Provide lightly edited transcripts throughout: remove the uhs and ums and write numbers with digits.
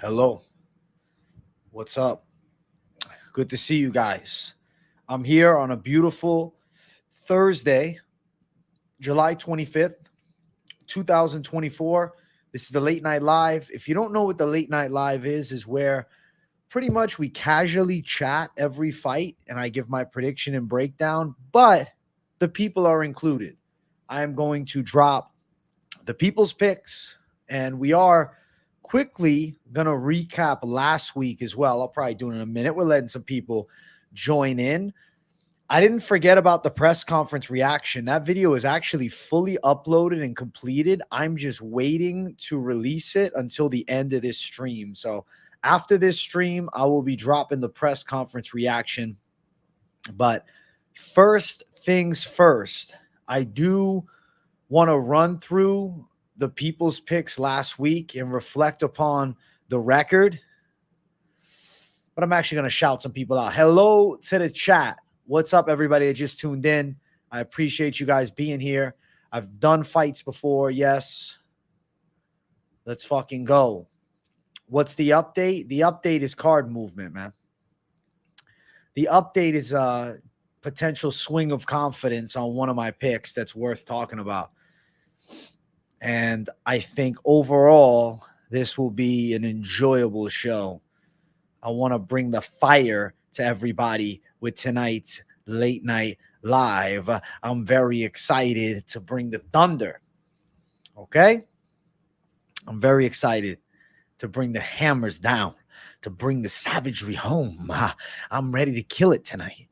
Hello. What's up? Good to see you guys. I'm here on a beautiful Thursday, July 25th, 2024. This is the Late Night Live. If you don't know what the Late Night Live is where pretty much we casually chat every fight and I give my prediction and breakdown, but the people are included. I am going to drop the people's picks, and we are quickly going to recap last week as well. I'll probably do it in a minute. We're letting some people join in. I didn't forget about the press conference reaction. That video is actually fully uploaded and completed. I'm just waiting to release it until the end of this stream. So after this stream, I will be dropping the press conference reaction. But first things first, I do want to run through the people's picks last week and reflect upon the record. But I'm actually going to shout some people out. Hello to the chat. What's up, everybody that just tuned in? I appreciate you guys being here. I've done fights before. Yes. Let's fucking go. What's the update? The update is card movement, man. The update is a potential swing of confidence on one of my picks that's worth talking about. And I think overall, this will be an enjoyable show. I want to bring the fire to everybody with tonight's Late Night Live. I'm very excited to bring the thunder. Okay? I'm very excited to bring the hammers down, to bring the savagery home. I'm ready to kill it tonight.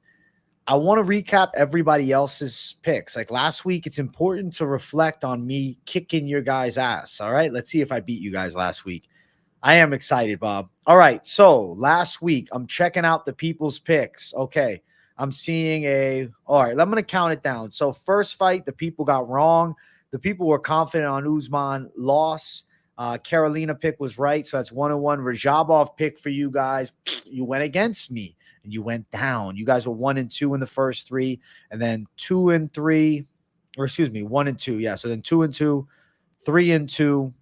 I want to recap everybody else's picks. Like last week, it's important to reflect on me kicking your guys' ass. All right, let's see if I beat you guys last week. I am excited, Bob. All right, so last week, I'm checking out the people's picks. Okay, I'm seeing all right, I'm going to count it down. So first fight, the people got wrong. The people were confident on Usman loss. Carolina pick was right, so that's 1-1. Rajabov pick for you guys. You went against me. And you went down. You guys were 1-2 in the first three, and then 2-3, or excuse me, 1-2. Yeah. So then 2-2, 3-2,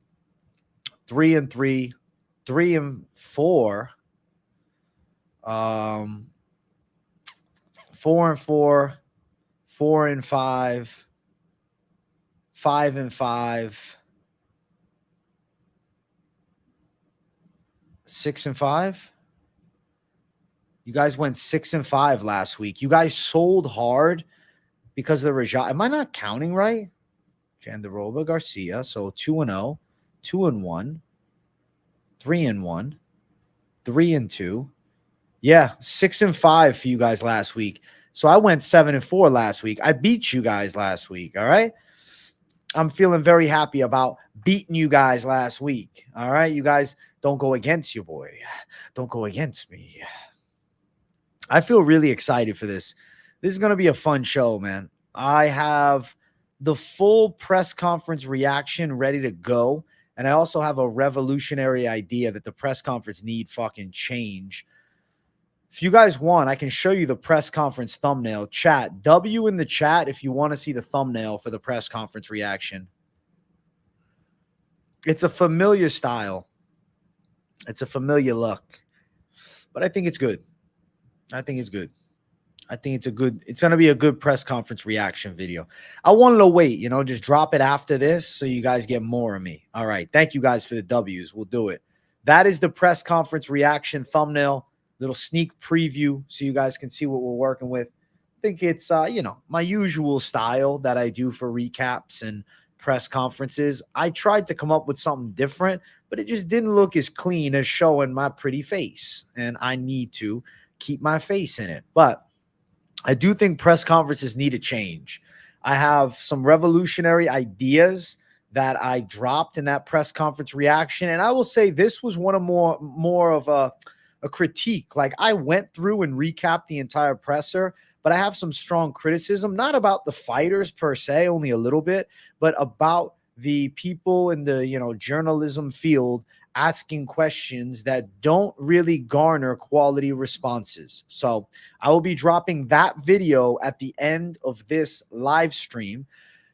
3-3, 3-4, 4-4, 4-5, 5-5, 6-5. You guys went 6-5 last week. You guys sold hard because of the Rajah. Am I not counting right? Jandaroba Garcia. So 2-0, 2-1, 3-1, 3-2. Yeah, 6-5 for you guys last week. So I went 7-4 last week. I beat you guys last week. All right. I'm feeling very happy about beating you guys last week. All right. You guys don't go against your boy. Don't go against me. I feel really excited for this. This is going to be a fun show, man. I have the full press conference reaction ready to go. And I also have a revolutionary idea that the press conference need fucking change. If you guys want, I can show you the press conference thumbnail. Chat. W in the chat if you want to see the thumbnail for the press conference reaction. It's a familiar style. It's a familiar look. But I think it's good. I think it's good. I think it's going to be a good press conference reaction video. I wanted to wait, just drop it after this so you guys get more of me. All right. Thank you guys for the W's. We'll do it. That is the press conference reaction thumbnail, little sneak preview so you guys can see what we're working with. I think it's, my usual style that I do for recaps and press conferences. I tried to come up with something different, but it just didn't look as clean as showing my pretty face. And I need to keep my face in it. But I do think press conferences need a change. I have some revolutionary ideas that I dropped in that press conference reaction. And I will say this was one of more of a critique. Like I went through and recapped the entire presser, but I have some strong criticism, not about the fighters per se, only a little bit, but about the people in the, journalism field asking questions that don't really garner quality responses. So I will be dropping that video at the end of this live stream.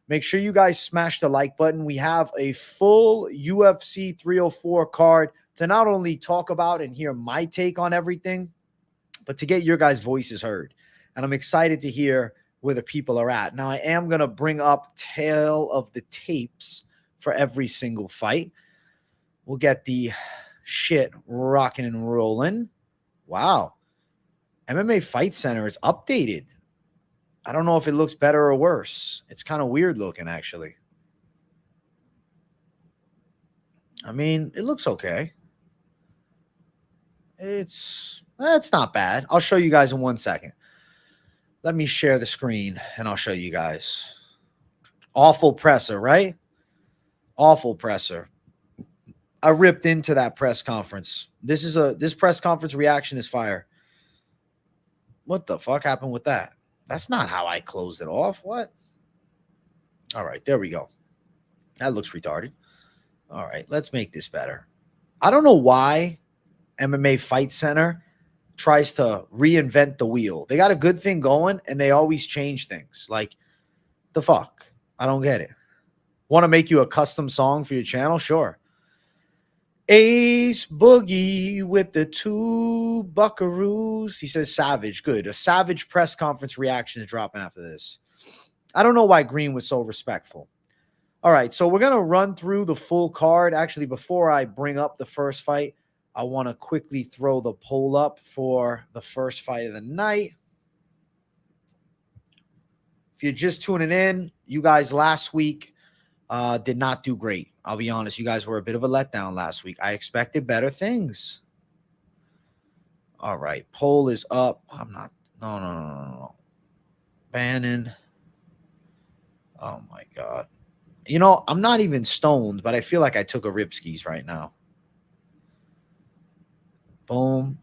Make sure you guys smash the like button. We have a full UFC 304 card to not only talk about and hear my take on everything, but to get your guys' voices heard. And I'm excited to hear where the people are at. Now, I am going to bring up tail of the tapes for every single fight. We'll get the shit rocking and rolling. Wow. MMA Fight Center is updated. I don't know if it looks better or worse. It's kind of weird looking, actually. I mean, it looks okay. It's not bad. I'll show you guys in 1 second. Let me share the screen and I'll show you guys. Awful presser, right? Awful presser. I ripped into that press conference. This press conference reaction is fire. What the fuck happened with that? That's not how I closed it off. What? All right, there we go. That looks retarded. All right, let's make this better. I don't know why MMA Fight Center tries to reinvent the wheel. They got a good thing going, and they always change things. Like, the fuck? I don't get it. Want to make you a custom song for your channel? Sure. Ace Boogie with the 2 buckaroos. He says Savage. Good. A Savage press conference reaction is dropping after this. I don't know why Green was so respectful. All right, so we're going to run through the full card. Actually, before I bring up the first fight, I want to quickly throw the poll up for the first fight of the night. If you're just tuning in, you guys last week did not do great. I'll be honest. You guys were a bit of a letdown last week. I expected better things. All right. Poll is up. I'm not. No. Bannon. Oh, my God. You know, I'm not even stoned, but I feel like I took a Ripskis right now. Boom.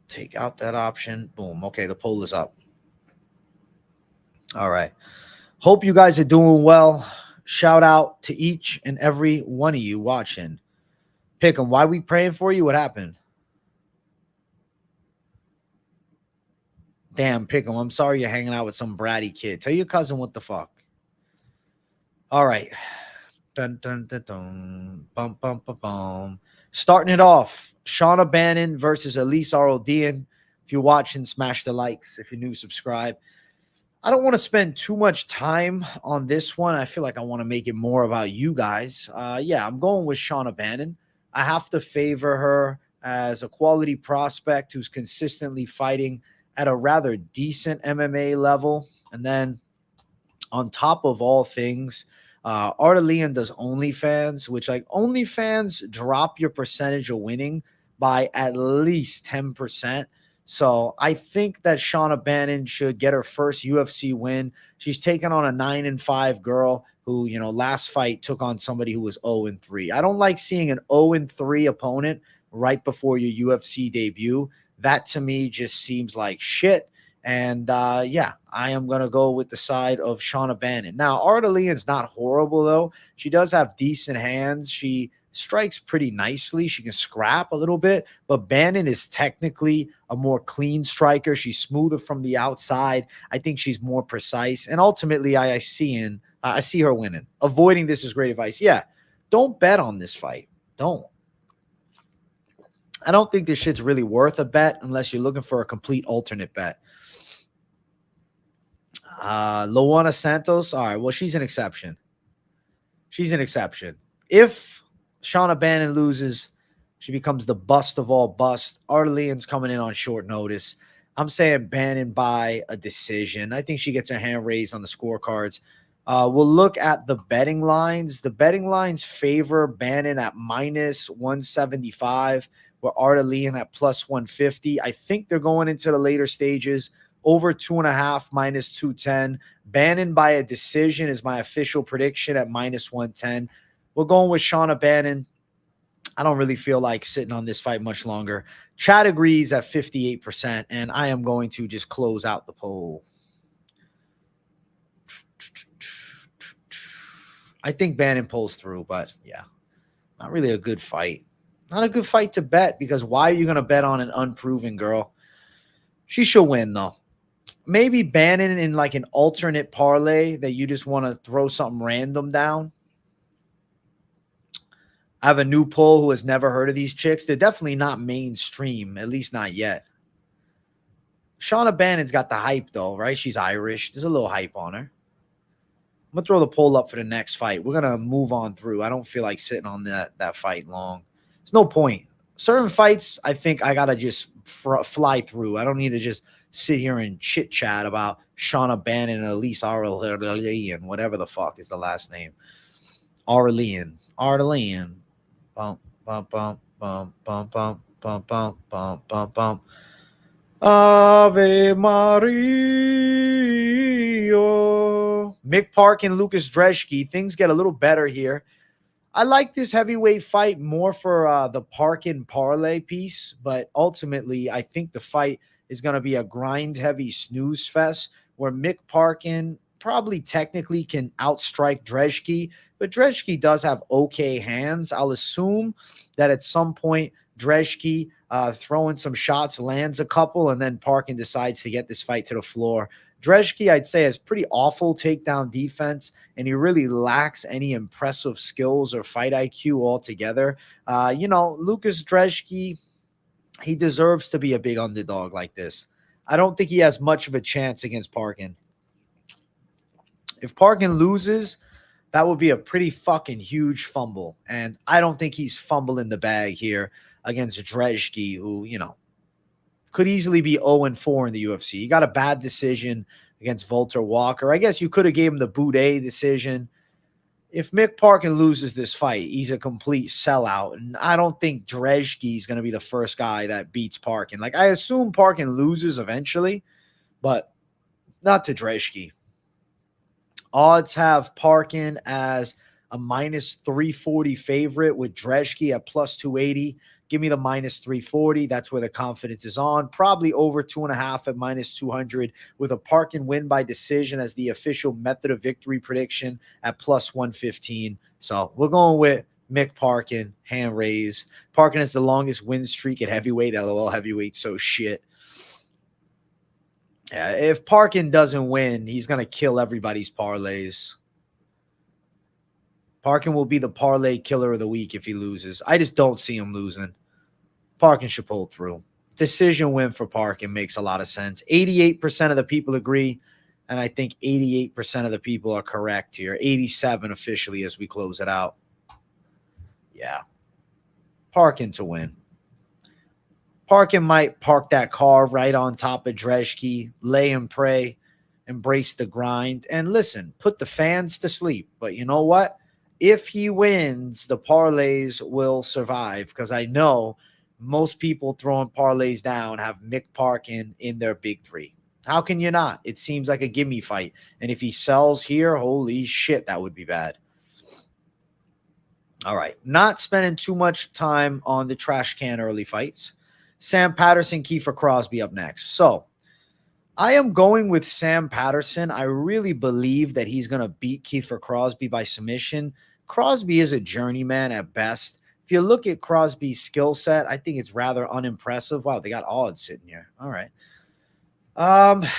Take out that option. Boom. Okay, the poll is up. All right. Hope you guys are doing well. Shout out to each and every one of you watching. Pick 'em. Why we praying for you? What happened? Damn, Pick 'em. I'm sorry you're hanging out with some bratty kid. Tell your cousin what the fuck. All right. Dun, dun, dun, dun. Bum, bum, bum, bum. Starting it off, Shauna Bannon versus Elise Ardelean. If you're watching, smash the likes. If you're new, subscribe. I don't want to spend too much time on this one. I feel like I want to make it more about you guys. Yeah, I'm going with Shauna Bannon. I have to favor her as a quality prospect who's consistently fighting at a rather decent MMA level. And then on top of all things, Ardelean does OnlyFans, which like OnlyFans drop your percentage of winning by at least 10%. So I think that Shauna Bannon should get her first UFC win. She's taken on a 9-5 girl who, you know, last fight took on somebody who was 0-3. I don't like seeing an 0-3 opponent right before your UFC debut. That to me just seems like shit. And yeah, I am going to go with the side of Shauna Bannon. Now, Ardelean's not horrible, though. She does have decent hands. She strikes pretty nicely. She can scrap a little bit, but Bannon is technically a more clean striker. She's smoother from the outside. I think she's more precise. And ultimately, I see her winning. Avoiding this is great advice. Yeah, don't bet on this fight. Don't. I don't think this shit's really worth a bet unless you're looking for a complete alternate bet. Luana Santos. All right. Well, she's an exception. She's an exception. If Shauna Bannon loses, she becomes the bust of all busts. Ardelean's coming in on short notice. I'm saying Bannon by a decision. I think she gets her hand raised on the scorecards. We'll look at the betting lines. The betting lines favor Bannon at -175, where Ardelean at +150. I think they're going into the later stages. Over 2.5, -210. Bannon by a decision is my official prediction at -110. We're going with Shauna Bannon. I don't really feel like sitting on this fight much longer. Chad agrees at 58%, and I am going to just close out the poll. I think Bannon pulls through, but yeah, not really a good fight. Not a good fight to bet, because why are you going to bet on an unproven girl? She should win, though. Maybe Bannon in like an alternate parlay that you just want to throw something random down. I have a new poll who has never heard of these chicks. They're definitely not mainstream, at least not yet. Shauna Bannon's got the hype, though, right? She's Irish. There's a little hype on her. I'm going to throw the poll up for the next fight. We're going to move on through. I don't feel like sitting on that fight long. There's no point. Certain fights, I think I got to just fly through. I don't need to just sit here and chit-chat about Shauna Bannon and Elise Ardelean, whatever the fuck is the last name. Ardelean. Bum, bum, bum, bum, bum, bum, bum, bum, bum, bum, bum. Ave Maria. Mick Parkin, Łukasz Brzeski. Things get a little better here. I like this heavyweight fight more for the Parkin parlay piece, but ultimately I think the fight is going to be a grind-heavy snooze fest where Mick Parkin probably technically can outstrike Brzeski, but Brzeski does have okay hands. I'll assume that at some point Brzeski throwing some shots lands a couple, and then Parkin decides to get this fight to the floor. Brzeski, I'd say, has pretty awful takedown defense, and he really lacks any impressive skills or fight IQ altogether. Łukasz Brzeski, he deserves to be a big underdog like this. I don't think he has much of a chance against Parkin. If Parkin loses, that would be a pretty fucking huge fumble, and I don't think he's fumbling the bag here against Brzeski, who, could easily be 0-4 in the UFC. He got a bad decision against Walter Walker. I guess you could have gave him the Boudet decision. If Mick Parkin loses this fight, he's a complete sellout. And I don't think Brzeski is going to be the first guy that beats Parkin. Like, I assume Parkin loses eventually, but not to Brzeski. Odds have Parkin as a minus 340 favorite with Brzeski at plus 280. Give me the minus 340. That's where the confidence is on. Probably over 2.5 at minus 200 with a Parkin win by decision as the official method of victory prediction at plus 115. So we're going with Mick Parkin, hand raised. Parkin has the longest win streak at heavyweight. LOL, heavyweight, so shit. Yeah, if Parkin doesn't win, he's going to kill everybody's parlays. Parkin will be the parlay killer of the week if he loses. I just don't see him losing. Parkin should pull through. Decision win for Parkin makes a lot of sense. 88% of the people agree, and I think 88% of the people are correct here. 87 officially as we close it out. Yeah. Parkin to win. Parkin might park that car right on top of Brzeski, lay and pray, embrace the grind, and listen, put the fans to sleep. But you know what? If he wins, the parlays will survive because I know most people throwing parlays down have Mick Parkin in their big three. How can you not? It seems like a gimme fight. And if he sells here, holy shit, that would be bad. All right. Not spending too much time on the trash can early fights. Sam Patterson, Kiefer Crosbie up next. So I am going with Sam Patterson. I really believe that he's going to beat Kiefer Crosbie by submission. Crosbie is a journeyman at best. If you look at Crosby's skill set, I think it's rather unimpressive. Wow, they got odds sitting here. All right.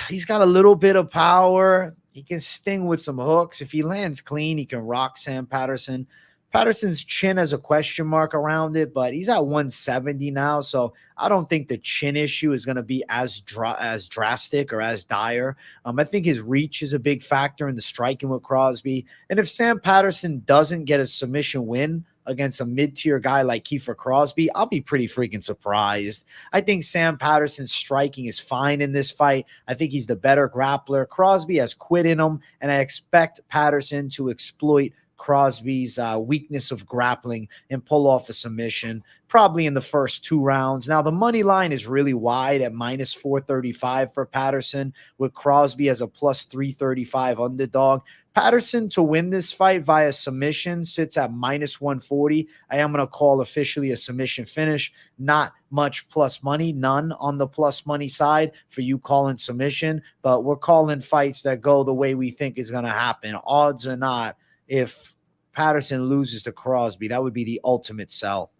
He's got a little bit of power. He can sting with some hooks. If he lands clean, he can rock Sam Patterson. Patterson's chin has a question mark around it, but he's at 170 now, so I don't think the chin issue is going to be as drastic or as dire. I think his reach is a big factor in the striking with Crosbie. And if Sam Patterson doesn't get a submission win against a mid-tier guy like Kiefer Crosbie, I'll be pretty freaking surprised. I think Sam Patterson's striking is fine in this fight. I think he's the better grappler. Crosbie has quit in him, and I expect Patterson to exploit Crosby's weakness of grappling and pull off a submission probably in the first 2 rounds. Now, the money line is really wide at minus 435 for Patterson with Crosbie as a plus 335 underdog. Patterson to win this fight via submission sits at minus 140. I am going to call officially a submission finish. Not much plus money, none on the plus money side for you calling submission, but we're calling fights that go the way we think is going to happen. Odds or not, if Patterson loses to Crosbie, that would be the ultimate sell.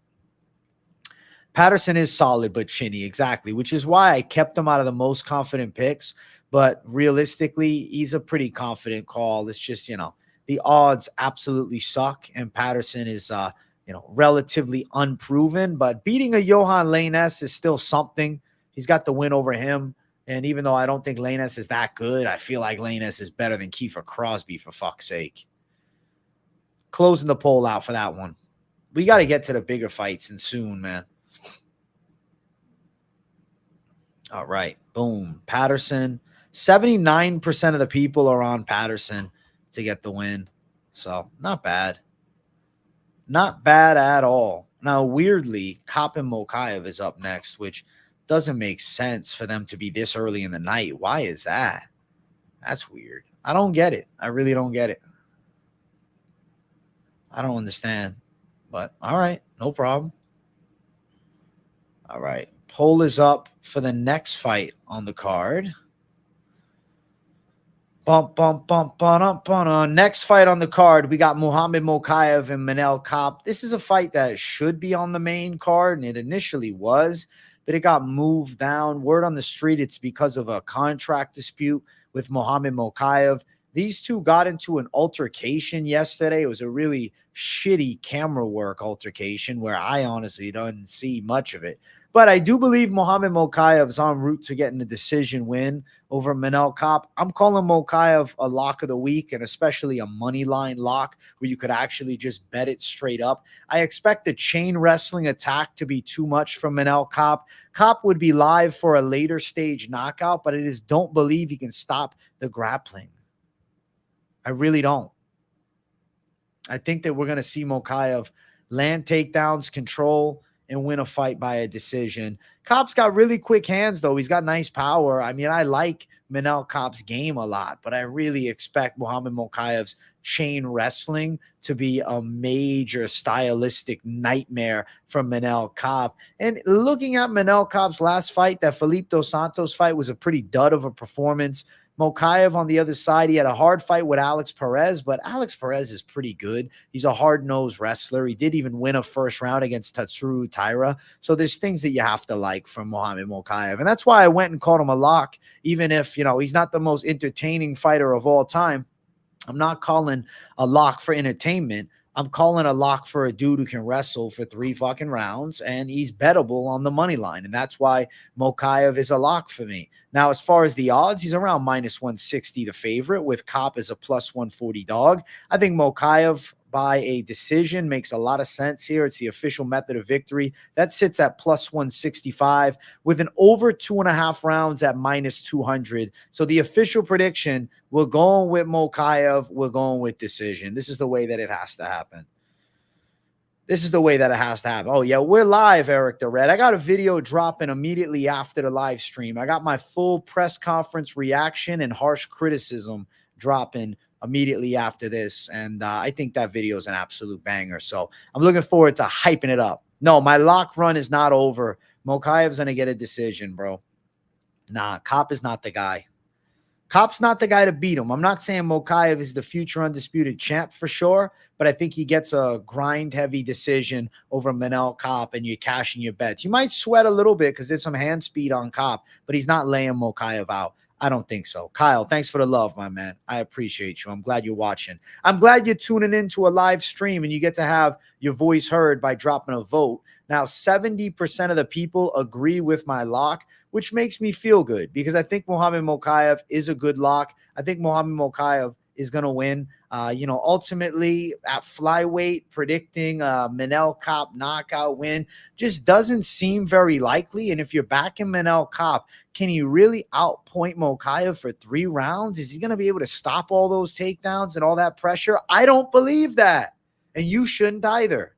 Patterson is solid but chinny, exactly, which is why I kept him out of the most confident picks. But realistically, he's a pretty confident call. It's just, the odds absolutely suck, and Patterson is relatively unproven. But beating a Johan Lainez is still something. He's got the win over him. And even though I don't think Lainez is that good, I feel like Lainez is better than Kiefer Crosbie, for fuck's sake. Closing the poll out for that one. We got to get to the bigger fights and soon, man. All right. Boom. Patterson. 79% of the people are on Patterson to get the win. So not bad. Not bad at all. Now, weirdly, Kape and Mokaev is up next, which doesn't make sense for them to be this early in the night. Why is that? That's weird. I don't get it. I really don't get it. I don't understand. But all right, no problem. All right. Poll is up for the next fight on the card. Next fight on the card, we got Muhammad Mokaev and Manel Kape. This is a fight that should be on the main card, and it initially was, but it got moved down. Word on the street, it's because of a contract dispute with Muhammad Mokaev. These two got into an altercation yesterday. It was a really shitty camera work altercation where I honestly don't see much of it. But I do believe Muhammad Mokaev is en route to getting a decision win over Manel Kape. I'm calling Mokaev a lock of the week, and especially a money line lock where you could actually just bet it straight up. I expect the chain wrestling attack to be too much from Manel Kape. Kape would be live for a later stage knockout, but I just don't believe he can stop the grappling. I really don't. I think that we're going to see Mokaev land takedowns, control, and win a fight by a decision. Kape's got really quick hands, though. He's got nice power. I mean, I like Manel Kape's game a lot, but I really expect Muhammad Mokaev's chain wrestling to be a major stylistic nightmare from Manel Kape. And looking at Manel Kape's last fight, that Felipe Dos Santos fight, was a pretty dud of a performance. Mokaev on the other side, he had a hard fight with Alex Perez, but Alex Perez is pretty good. He's a hard-nosed wrestler. He did even win a first round against Tatsuro Taira. So there's things that you have to like from Muhammad Mokaev. And that's why I went and called him a lock, even if, he's not the most entertaining fighter of all time. I'm not calling a lock for entertainment. I'm calling a lock for a dude who can wrestle for 3 fucking rounds, and he's bettable on the money line. And that's why Mokaev is a lock for me. Now, as far as the odds, he's around -160, the favorite, with Kape as a +140 dog. I think Mokaev by a decision makes a lot of sense here. It's the official method of victory. That sits at +165 with an over 2.5 rounds at -200. So the official prediction, we're going with Mokaev. We're going with decision. This is the way that it has to happen. This is the way that it has to happen. Oh, yeah, we're live, Eric the Red. I got a video dropping immediately after the live stream. I got my full press conference reaction and harsh criticism dropping immediately after this. And I think that video is an absolute banger. So I'm looking forward to hyping it up. No, my lock run is not over. Mokaev's going to get a decision, bro. Nah, Kape is not the guy. Kape's not the guy to beat him. I'm not saying Mokaev is the future undisputed champ for sure, but I think he gets a grind-heavy decision over Manel Kape, and you're cashing your bets. You might sweat a little bit because there's some hand speed on Kape, but he's not laying Mokaev out. I don't think so. Kyle, thanks for the love, my man. I appreciate you. I'm glad you're watching. I'm glad you're tuning into a live stream and you get to have your voice heard by dropping a vote. Now, 70% of the people agree with my lock, which makes me feel good because I think Muhammad Mokaev is a good lock. I think Muhammad Mokaev is going to win. Ultimately at flyweight, predicting a Manel Kape knockout win just doesn't seem very likely. And if you're backing Manel Kape, can he really outpoint Mokaev for 3 rounds? Is he going to be able to stop all those takedowns and all that pressure? I don't believe that. And you shouldn't either.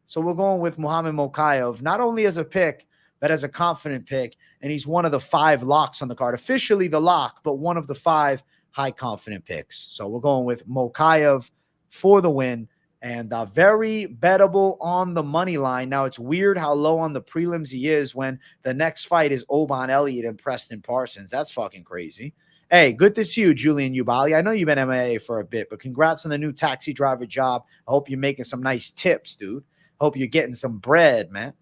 So we're going with Muhammad Mokaev, not only as a pick, but as a confident pick. And he's one of the 5 locks on the card. Officially the lock, but one of the 5 high confident picks. So we're going with Mokaev for the win, and very bettable on the money line. Now, it's weird how low on the prelims he is when the next fight is Oban, Elliott, and Preston Parsons. That's fucking crazy. Hey, good to see you, Julian Ubali. I know you've been MIA for a bit, but congrats on the new taxi driver job. I hope you're making some nice tips, dude. Hope you're getting some bread, man.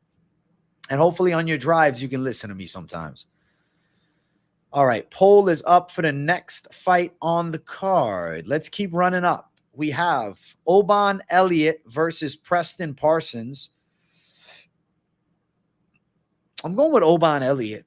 And hopefully on your drives, you can listen to me sometimes. All right, poll is up for the next fight on the card. Let's keep running up. we have Oban Elliott versus Preston Parsons. I'm going with Oban Elliott.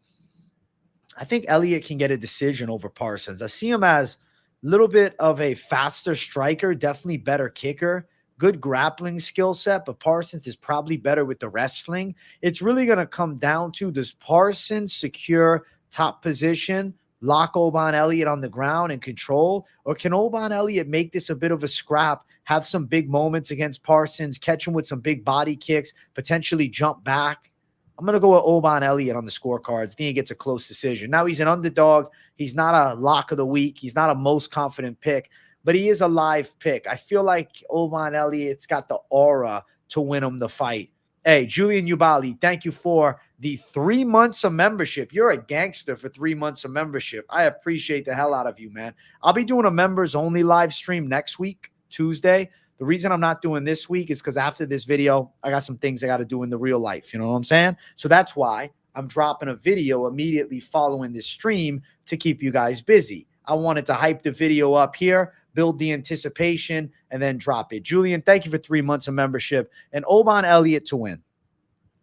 I think Elliott can get a decision over Parsons. I see him as a little bit of a faster striker, definitely better kicker, good grappling skill set, but Parsons is probably better with the wrestling. It's really going to come down to, does Parsons secure top position, lock Oban Elliott on the ground and control, or can Oban Elliott make this a bit of a scrap, have some big moments against Parsons, catch him with some big body kicks, potentially jump back? I'm going to go with Oban Elliott on the scorecards. I think he gets a close decision. Now, he's an underdog. He's not a lock of the week. He's not a most confident pick, but he is a live pick. I feel like Oban Elliott's got the aura to win him the fight. Hey, Julian Ubali, thank you for the 3 months of membership. You're a gangster for 3 months of membership. I appreciate the hell out of you, man. I'll be doing a members-only live stream next week, Tuesday. The reason I'm not doing this week is because after this video, I got some things I got to do in the real life. You know what I'm saying? So that's why I'm dropping a video immediately following this stream to keep you guys busy. I wanted to hype the video up here, build the anticipation, and then drop it. Julian, thank you for 3 months of membership. And Oban Elliott to win.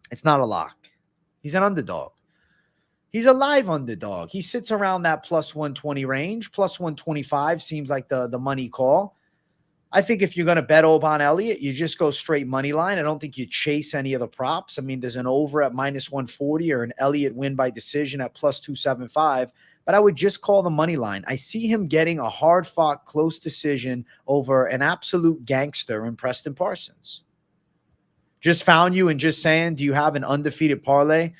It's not a lock. He's an underdog. He's a live underdog. He sits around that plus 120 range. Plus 125 seems like the money call. I think if you're going to bet Oban Elliott, you just go straight money line. I don't think you chase any of the props. I mean, there's an over at minus 140 or an Elliott win by decision at plus 275, but I would just call the money line. I see him getting a hard-fought, close decision over an absolute gangster in Preston Parsons. Just found you and just saying, do you have an undefeated parlay?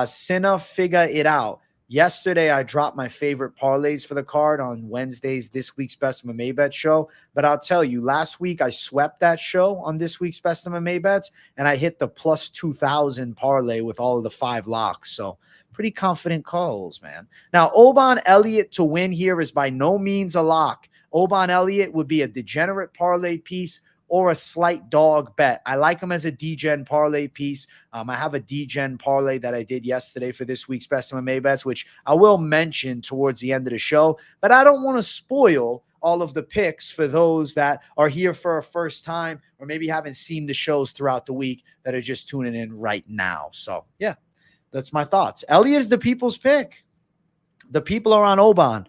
Cinna, figure it out. Yesterday, I dropped my favorite parlays for the card on Wednesday's This Week's Best of MMA Bet show. But I'll tell you, last week, I swept that show on This Week's Best of MMA Bets, and I hit the plus 2,000 parlay with all of the 5 locks. So pretty confident calls, man. Now, Oban Elliott to win here is by no means a lock. Oban Elliott would be a degenerate parlay piece or a slight dog bet. I like him as a DGen parlay piece. I have a DGen parlay that I did yesterday for this week's Best of MMA Bets, which I will mention towards the end of the show. But I don't want to spoil all of the picks for those that are here for a first time or maybe haven't seen the shows throughout the week that are just tuning in right now. So, yeah, that's my thoughts. Elliott is the people's pick. The people are on Oban.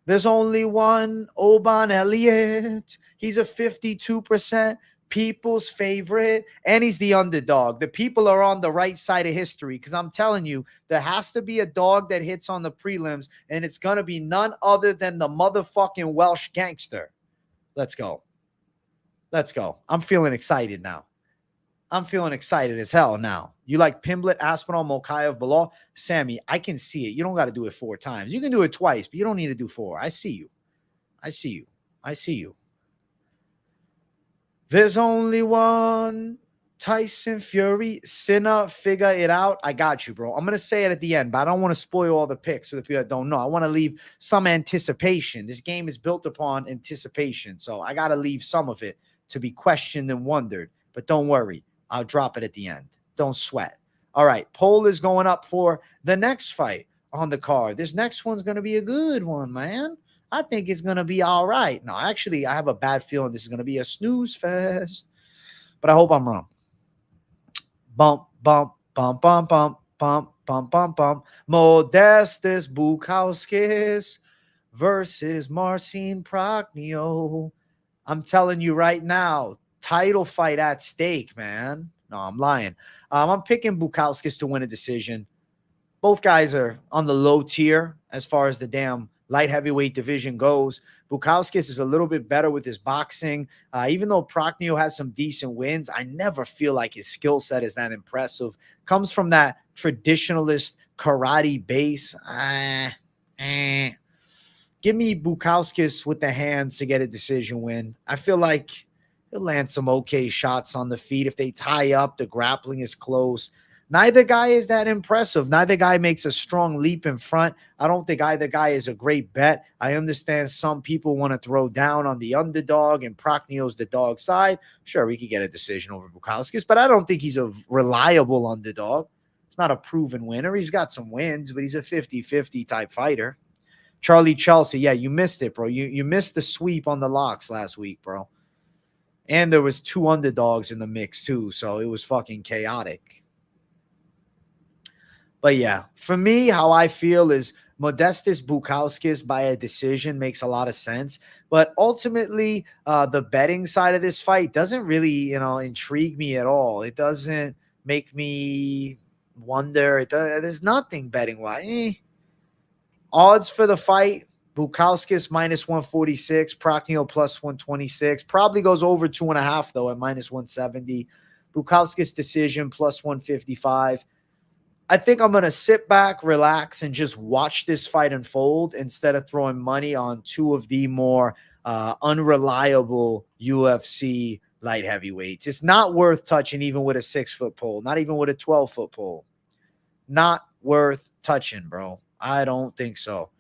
There's only one Oban Elliott. He's a 52% people's favorite, and he's the underdog. The people are on the right side of history because I'm telling you, there has to be a dog that hits on the prelims, and it's going to be none other than the motherfucking Welsh gangster. Let's go. Let's go. I'm feeling excited now. I'm feeling excited as hell now. You like Pimblett, Aspinall, Mokaev, Bilal? Sammy, I can see it. You don't got to do it 4 times. You can do it twice, but you don't need to do 4. I see you. I see you. I see you. There's only one Tyson Fury. Cinna, figure it out. I got you, bro. I'm going to say it at the end, but I don't want to spoil all the picks for the people that don't know. I want to leave some anticipation. This game is built upon anticipation, so I got to leave some of it to be questioned and wondered. But don't worry. I'll drop it at the end. Don't sweat. All right. Poll is going up for the next fight on the card. This next one's going to be a good one, man. I think it's going to be all right. No, actually, I have a bad feeling this is going to be a snooze fest. But I hope I'm wrong. Bump, bump, bump, bump, bump, bump, bump, bump, bump. Modestus Bukauskas versus Marcin Prachnio. I'm telling you right now, title fight at stake, man. No, I'm lying. I'm picking Bukauskas to win a decision. Both guys are on the low tier as far as the damn light heavyweight division goes. Bukauskas is a little bit better with his boxing. Even though Prachnio has some decent wins, I never feel like his skill set is that impressive. Comes from that traditionalist karate base. Give me Bukauskas with the hands to get a decision win. I feel like he'll land some okay shots on the feet. If they tie up, the grappling is close. Neither guy is that impressive. Neither guy makes a strong leap in front. I don't think either guy is a great bet. I understand some people want to throw down on the underdog and Prachnio's the dog side. Sure, we could get a decision over Bukauskas, but I don't think he's a reliable underdog. He's not a proven winner. He's got some wins, but he's a 50-50 type fighter. Charlie Chelsea, yeah, you missed it, bro. You missed the sweep on the locks last week, bro. And there was 2 underdogs in the mix too, so it was fucking chaotic. But yeah, for me, how I feel is Modestas Bukauskas by a decision makes a lot of sense. But ultimately, the betting side of this fight doesn't really, intrigue me at all. It doesn't make me wonder. There's nothing betting wise. Odds for the fight: Bukauskas minus 146, Prachnio plus 126. Probably goes over 2.5 though at minus 170. Bukauskas decision plus 155. I think I'm going to sit back, relax, and just watch this fight unfold instead of throwing money on 2 of the more unreliable UFC light heavyweights. It's not worth touching even with a 6-foot pole, not even with a 12-foot pole. Not worth touching, bro. I don't think so.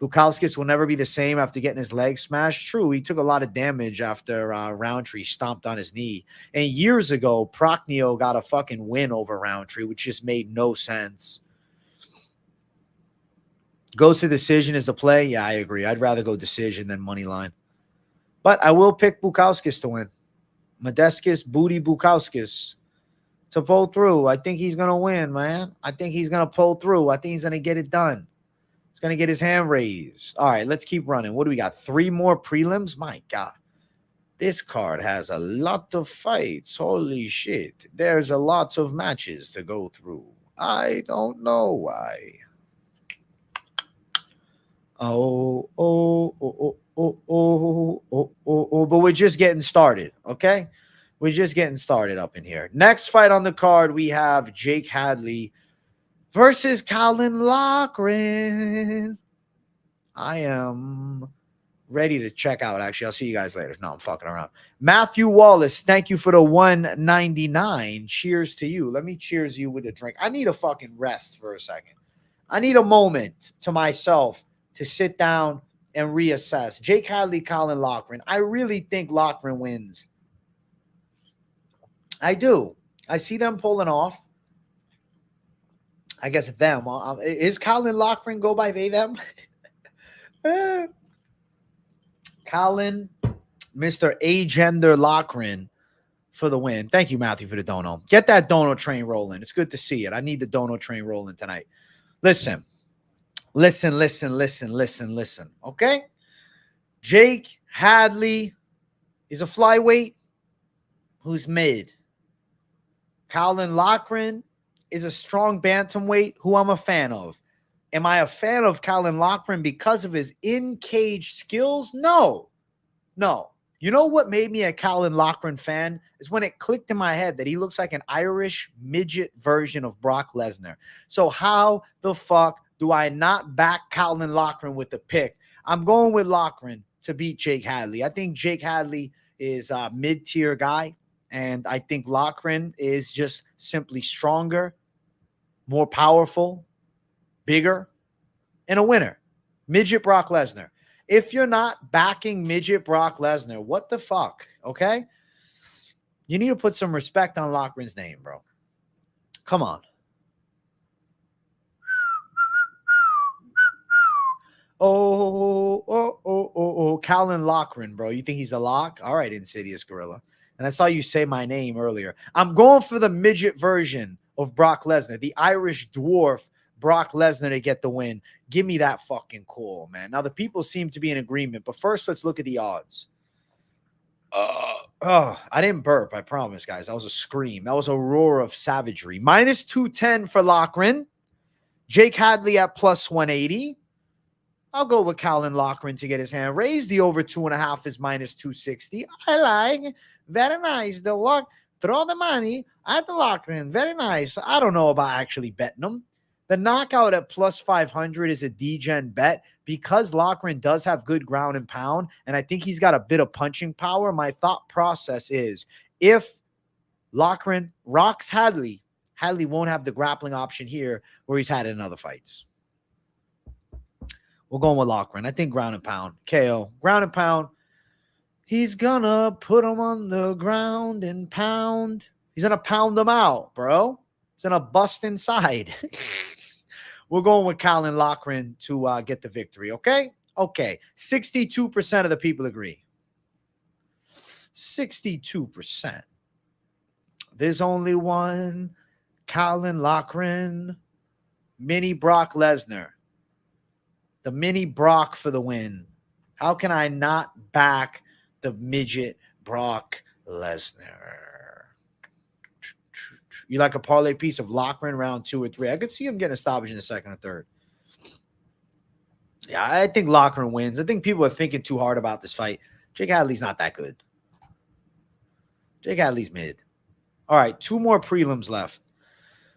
Bukauskas will never be the same after getting his leg smashed. True, he took a lot of damage after Roundtree stomped on his knee. And years ago, Prachnio got a fucking win over Roundtree, which just made no sense. Goes to decision is the play? Yeah, I agree. I'd rather go decision than money line. But I will pick Bukauskas to win. Modestas Booty Bukauskas to pull through. I think he's going to win, man. I think he's going to pull through. I think he's going to get it done. He's going to get his hand raised. All right, let's keep running. What do we got? 3 more prelims? My God. This card has a lot of fights. Holy shit. There's a lot of matches to go through. I don't know why. But we're just getting started, okay? We're just getting started up in here. Next fight on the card, we have Jake Hadley versus Colin Loughran. I am ready to check out. Actually, I'll see you guys later. No, I'm fucking around. Matthew Wallace, thank you for the 199. Cheers to you. Let me cheers you with a drink. I need a fucking rest for a second. I need a moment to myself to sit down and reassess. Jake Hadley, Colin Loughran. I really think Loughran wins. I do. I see them pulling off. I guess them. Is Colin Loughran go by they, them? Colin, Mr. Agender Loughran for the win. Thank you, Matthew, for the dono. Get that dono train rolling. It's good to see it. I need the dono train rolling tonight. Listen. Okay? Jake Hadley is a flyweight who's mid. Colin Loughran is a strong bantamweight who I'm a fan of. Am I a fan of Colin Loughran because of his in-cage skills? No. You know what made me a Colin Loughran fan is when it clicked in my head that he looks like an Irish midget version of Brock Lesnar. So how the fuck do I not back Colin Loughran with the pick? I'm going with Loughran to beat Jake Hadley. I think Jake Hadley is a mid-tier guy, and I think Loughran is just simply stronger, more powerful, bigger, and a winner. Midget Brock Lesnar. If you're not backing midget Brock Lesnar, what the fuck, okay? You need to put some respect on Loughran's name, bro. Come on. Colin Loughran, bro. You think he's the lock? All right, Insidious Gorilla. And I saw you say my name earlier. I'm going for the midget version of Brock Lesnar, the Irish dwarf Brock Lesnar to get the win. Give me that fucking call, man. Now, the people seem to be in agreement, but first, let's look at the odds. I didn't burp, I promise, guys. That was a scream. That was a roar of savagery. Minus 210 for Loughran. Jake Hadley at plus 180. I'll go with Colin Loughran to get his hand raised. The over 2.5 is minus 260. I like. Very nice. The luck. Throw the money at the Loughran. Very nice. I don't know about actually betting them. The knockout at plus 500 is a D-gen bet because Loughran does have good ground and pound, and I think he's got a bit of punching power. My thought process is if Loughran rocks Hadley, Hadley won't have the grappling option here where he's had in other fights. We're going with Loughran. I think ground and pound. KO. Ground and pound. He's going to put him on the ground and pound. He's going to pound them out, bro. He's going to bust inside. We're going with Colin Loughran to get the victory, okay? Okay. 62% of the people agree. 62%. There's only one. Colin Loughran. Mini Brock Lesnar. The mini Brock for the win. How can I not back the midget Brock Lesnar? You like a parlay piece of Loughran round 2 or 3? I could see him getting a stoppage in the second or third. Yeah, I think Loughran wins. I think people are thinking too hard about this fight. Jake Hadley's not that good. Jake Hadley's mid. All right, 2 more prelims left.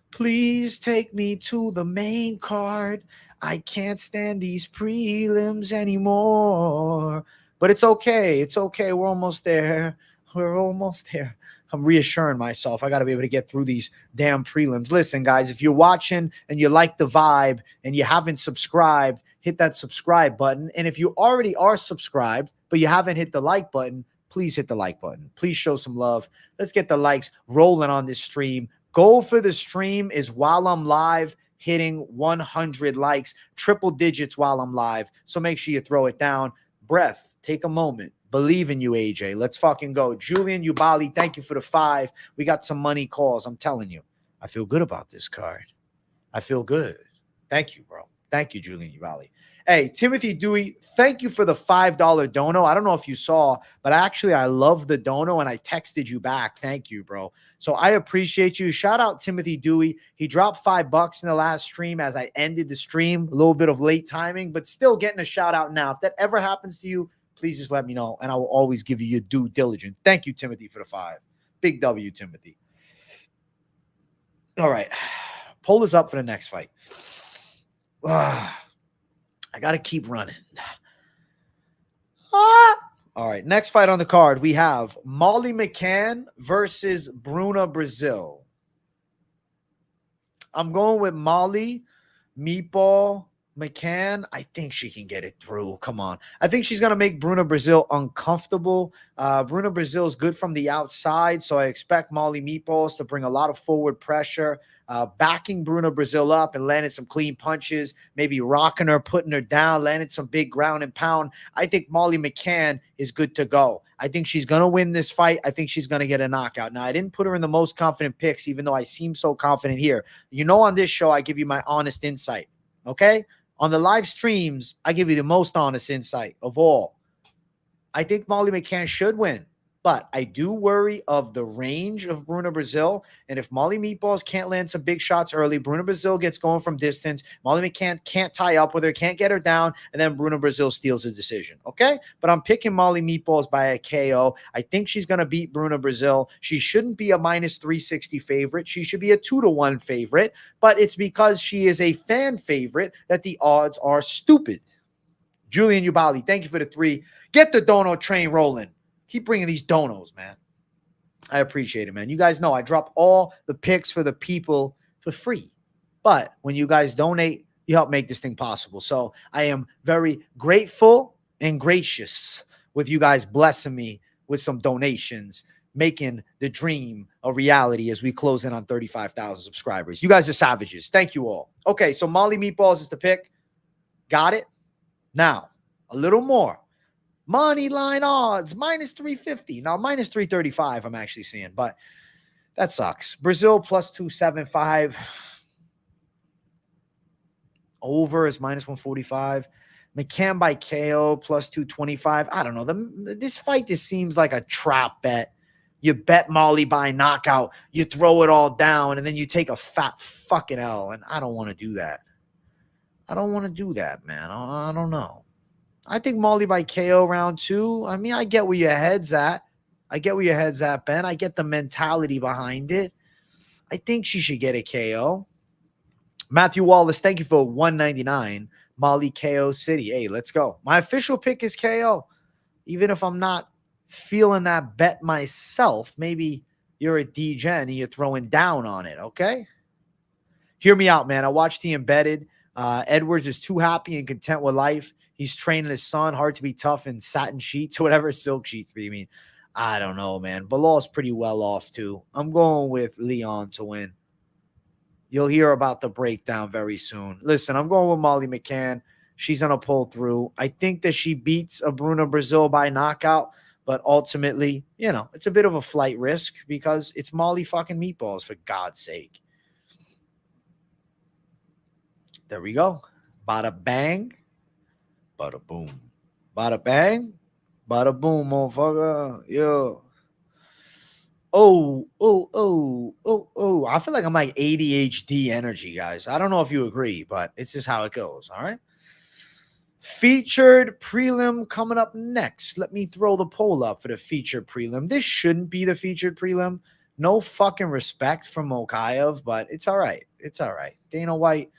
Please take me to the main card. I can't stand these prelims anymore. But it's okay. It's okay. We're almost there. We're almost there. I'm reassuring myself. I got to be able to get through these damn prelims. Listen, guys, if you're watching and you like the vibe and you haven't subscribed, hit that subscribe button. And if you already are subscribed, but you haven't hit the like button, please hit the like button. Please show some love. Let's get the likes rolling on this stream. Goal for the stream is while I'm live, hitting 100 likes, triple digits while I'm live. So make sure you throw it down. Breath, take a moment. Believe in you, AJ. Let's fucking go. Julian Ubali, thank you for the 5. We got some money calls. I'm telling you, I feel good about this card. I feel good. Thank you, bro. Thank you, Julian Ubali. Hey, Timothy Dewey, thank you for the $5 dono. I don't know if you saw, but actually I love the dono and I texted you back. Thank you, bro. So I appreciate you. Shout out Timothy Dewey. He dropped $5 in the last stream as I ended the stream. A little bit of late timing, but still getting a shout out now. If that ever happens to you, please just let me know and I will always give you your due diligence. Thank you, Timothy, for the 5. Big W, Timothy. All right. Poll is up for the next fight. I got to keep running. All right. Next fight on the card, we have Molly McCann versus Bruna Brazil. I'm going with Molly, Meatball, McCann. I think she can get it through. Come on. I think she's going to make Bruna Brazil uncomfortable. Bruna Brazil is good from the outside, so I expect Molly Meatballs to bring a lot of forward pressure. Backing Bruna Brazil up and landing some clean punches, maybe rocking her, putting her down, landing some big ground and pound. I think Molly McCann is good to go. I think she's going to win this fight. I think she's going to get a knockout. Now, I didn't put her in the most confident picks, even though I seem so confident here. You know, on this show, I give you my honest insight, okay? On the live streams, I give you the most honest insight of all. I think Molly McCann should win. But I do worry of the range of Bruna Brazil. And if Molly Meatballs can't land some big shots early, Bruna Brazil gets going from distance. Molly McCann can't tie up with her, can't get her down, and then Bruna Brazil steals the decision. Okay? But I'm picking Molly Meatballs by a KO. I think she's going to beat Bruna Brazil. She shouldn't be a minus 360 favorite. She should be a 2-1 favorite. But it's because she is a fan favorite that the odds are stupid. Julian Ubali, thank you for the 3. Get the dono train rolling. Keep bringing these donos, man. I appreciate it, man. You guys know I drop all the picks for the people for free. But when you guys donate, you help make this thing possible. So I am very grateful and gracious with you guys blessing me with some donations, making the dream a reality as we close in on 35,000 subscribers. You guys are savages. Thank you all. Okay, so Molly Meatballs is the pick. Got it? Now, a little more. Money line odds, minus 350. Now, minus 335, I'm actually seeing, but that sucks. Brazil plus 275. Over is minus 145. McCann by KO plus 225. I don't know. This fight just seems like a trap bet. You bet Molly by knockout. You throw it all down, and then you take a fat fucking L, and I don't want to do that. I don't want to do that, man. I don't know. I think Molly by KO round 2. I mean, I get where your head's at. I get where your head's at, Ben. I get the mentality behind it. I think she should get a KO. Matthew Wallace, thank you for 199. Molly KO City. Hey, let's go. My official pick is KO. Even if I'm not feeling that bet myself, maybe you're a D-Gen and you're throwing down on it, okay? Hear me out, man. I watched the embedded. Edwards is too happy and content with life. He's training his son hard to be tough in satin sheets, whatever silk sheets they mean. I don't know, man. Bilal's pretty well off, too. I'm going with Leon to win. You'll hear about the breakdown very soon. Listen, I'm going with Molly McCann. She's going to pull through. I think that she beats a Bruna Brazil by knockout, But ultimately, you know, it's a bit of a flight risk because it's Molly fucking meatballs, for God's sake. There we go. Bada bang, bada boom. Bada bang, bada boom, motherfucker. Yo. Oh. I feel like I'm like ADHD energy, guys. I don't know if you agree, but it's just how it goes. All right. Featured prelim coming up next. Let me throw the poll up for the featured prelim. This shouldn't be the featured prelim. No fucking respect from Mokaev, but it's all right. It's all right. Dana White,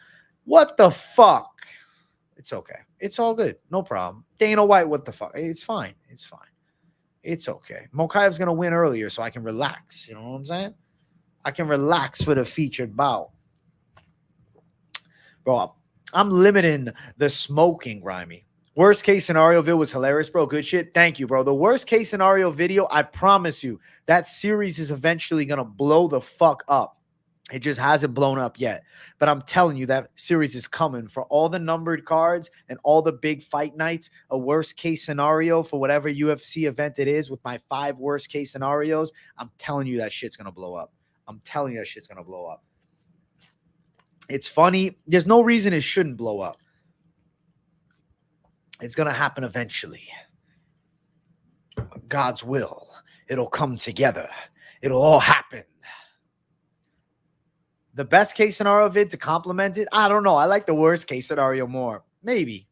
what the fuck? It's okay. It's all good. No problem. Dana White, what the fuck? It's fine. It's fine. It's okay. Mokaev's going to win earlier, so I can relax. You know what I'm saying? I can relax for the featured bout. Bro, I'm limiting the smoking, Grimy. Worst case scenario video was hilarious, bro. Good shit. Thank you, bro. The worst case scenario video, I promise you, that series is eventually going to blow the fuck up. It just hasn't blown up yet. But I'm telling you, that series is coming for all the numbered cards and all the big fight nights. A worst case scenario for whatever UFC event it is with my 5 worst case scenarios. I'm telling you that shit's going to blow up. I'm telling you that shit's going to blow up. It's funny. There's no reason it shouldn't blow up. It's going to happen eventually. God's will. It'll come together. It'll all happen. The best case scenario vid to complement it, I don't know. I like the worst case scenario more. Maybe.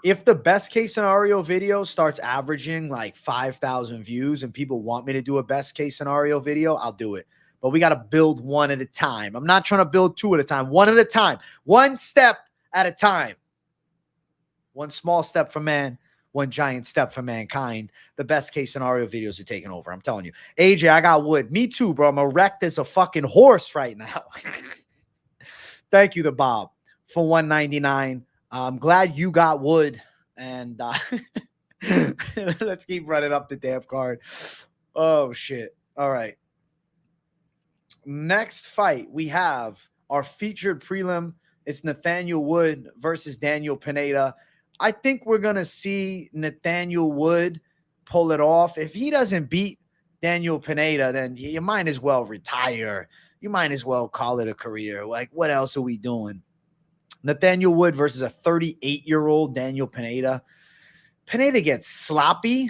If the best case scenario video starts averaging like 5,000 views and people want me to do a best case scenario video, I'll do it. But we got to build one at a time. I'm not trying to build 2 at a time. One at a time. One step at a time. One small step for man. One giant step for mankind. The best case scenario videos are taking over. I'm telling you. AJ, I got wood. Me too, bro. I'm erect as a fucking horse right now. Thank you to Bob for $1.99. I'm glad you got wood. And let's keep running up the damn card. Oh, shit. All right. Next fight, we have our featured prelim. It's Nathaniel Wood versus Daniel Pineda. I think we're going to see Nathaniel Wood pull it off. If he doesn't beat Daniel Pineda, then you might as well retire. You might as well call it a career. Like, what else are we doing? Nathaniel Wood versus a 38-year-old Daniel Pineda. Pineda gets sloppy,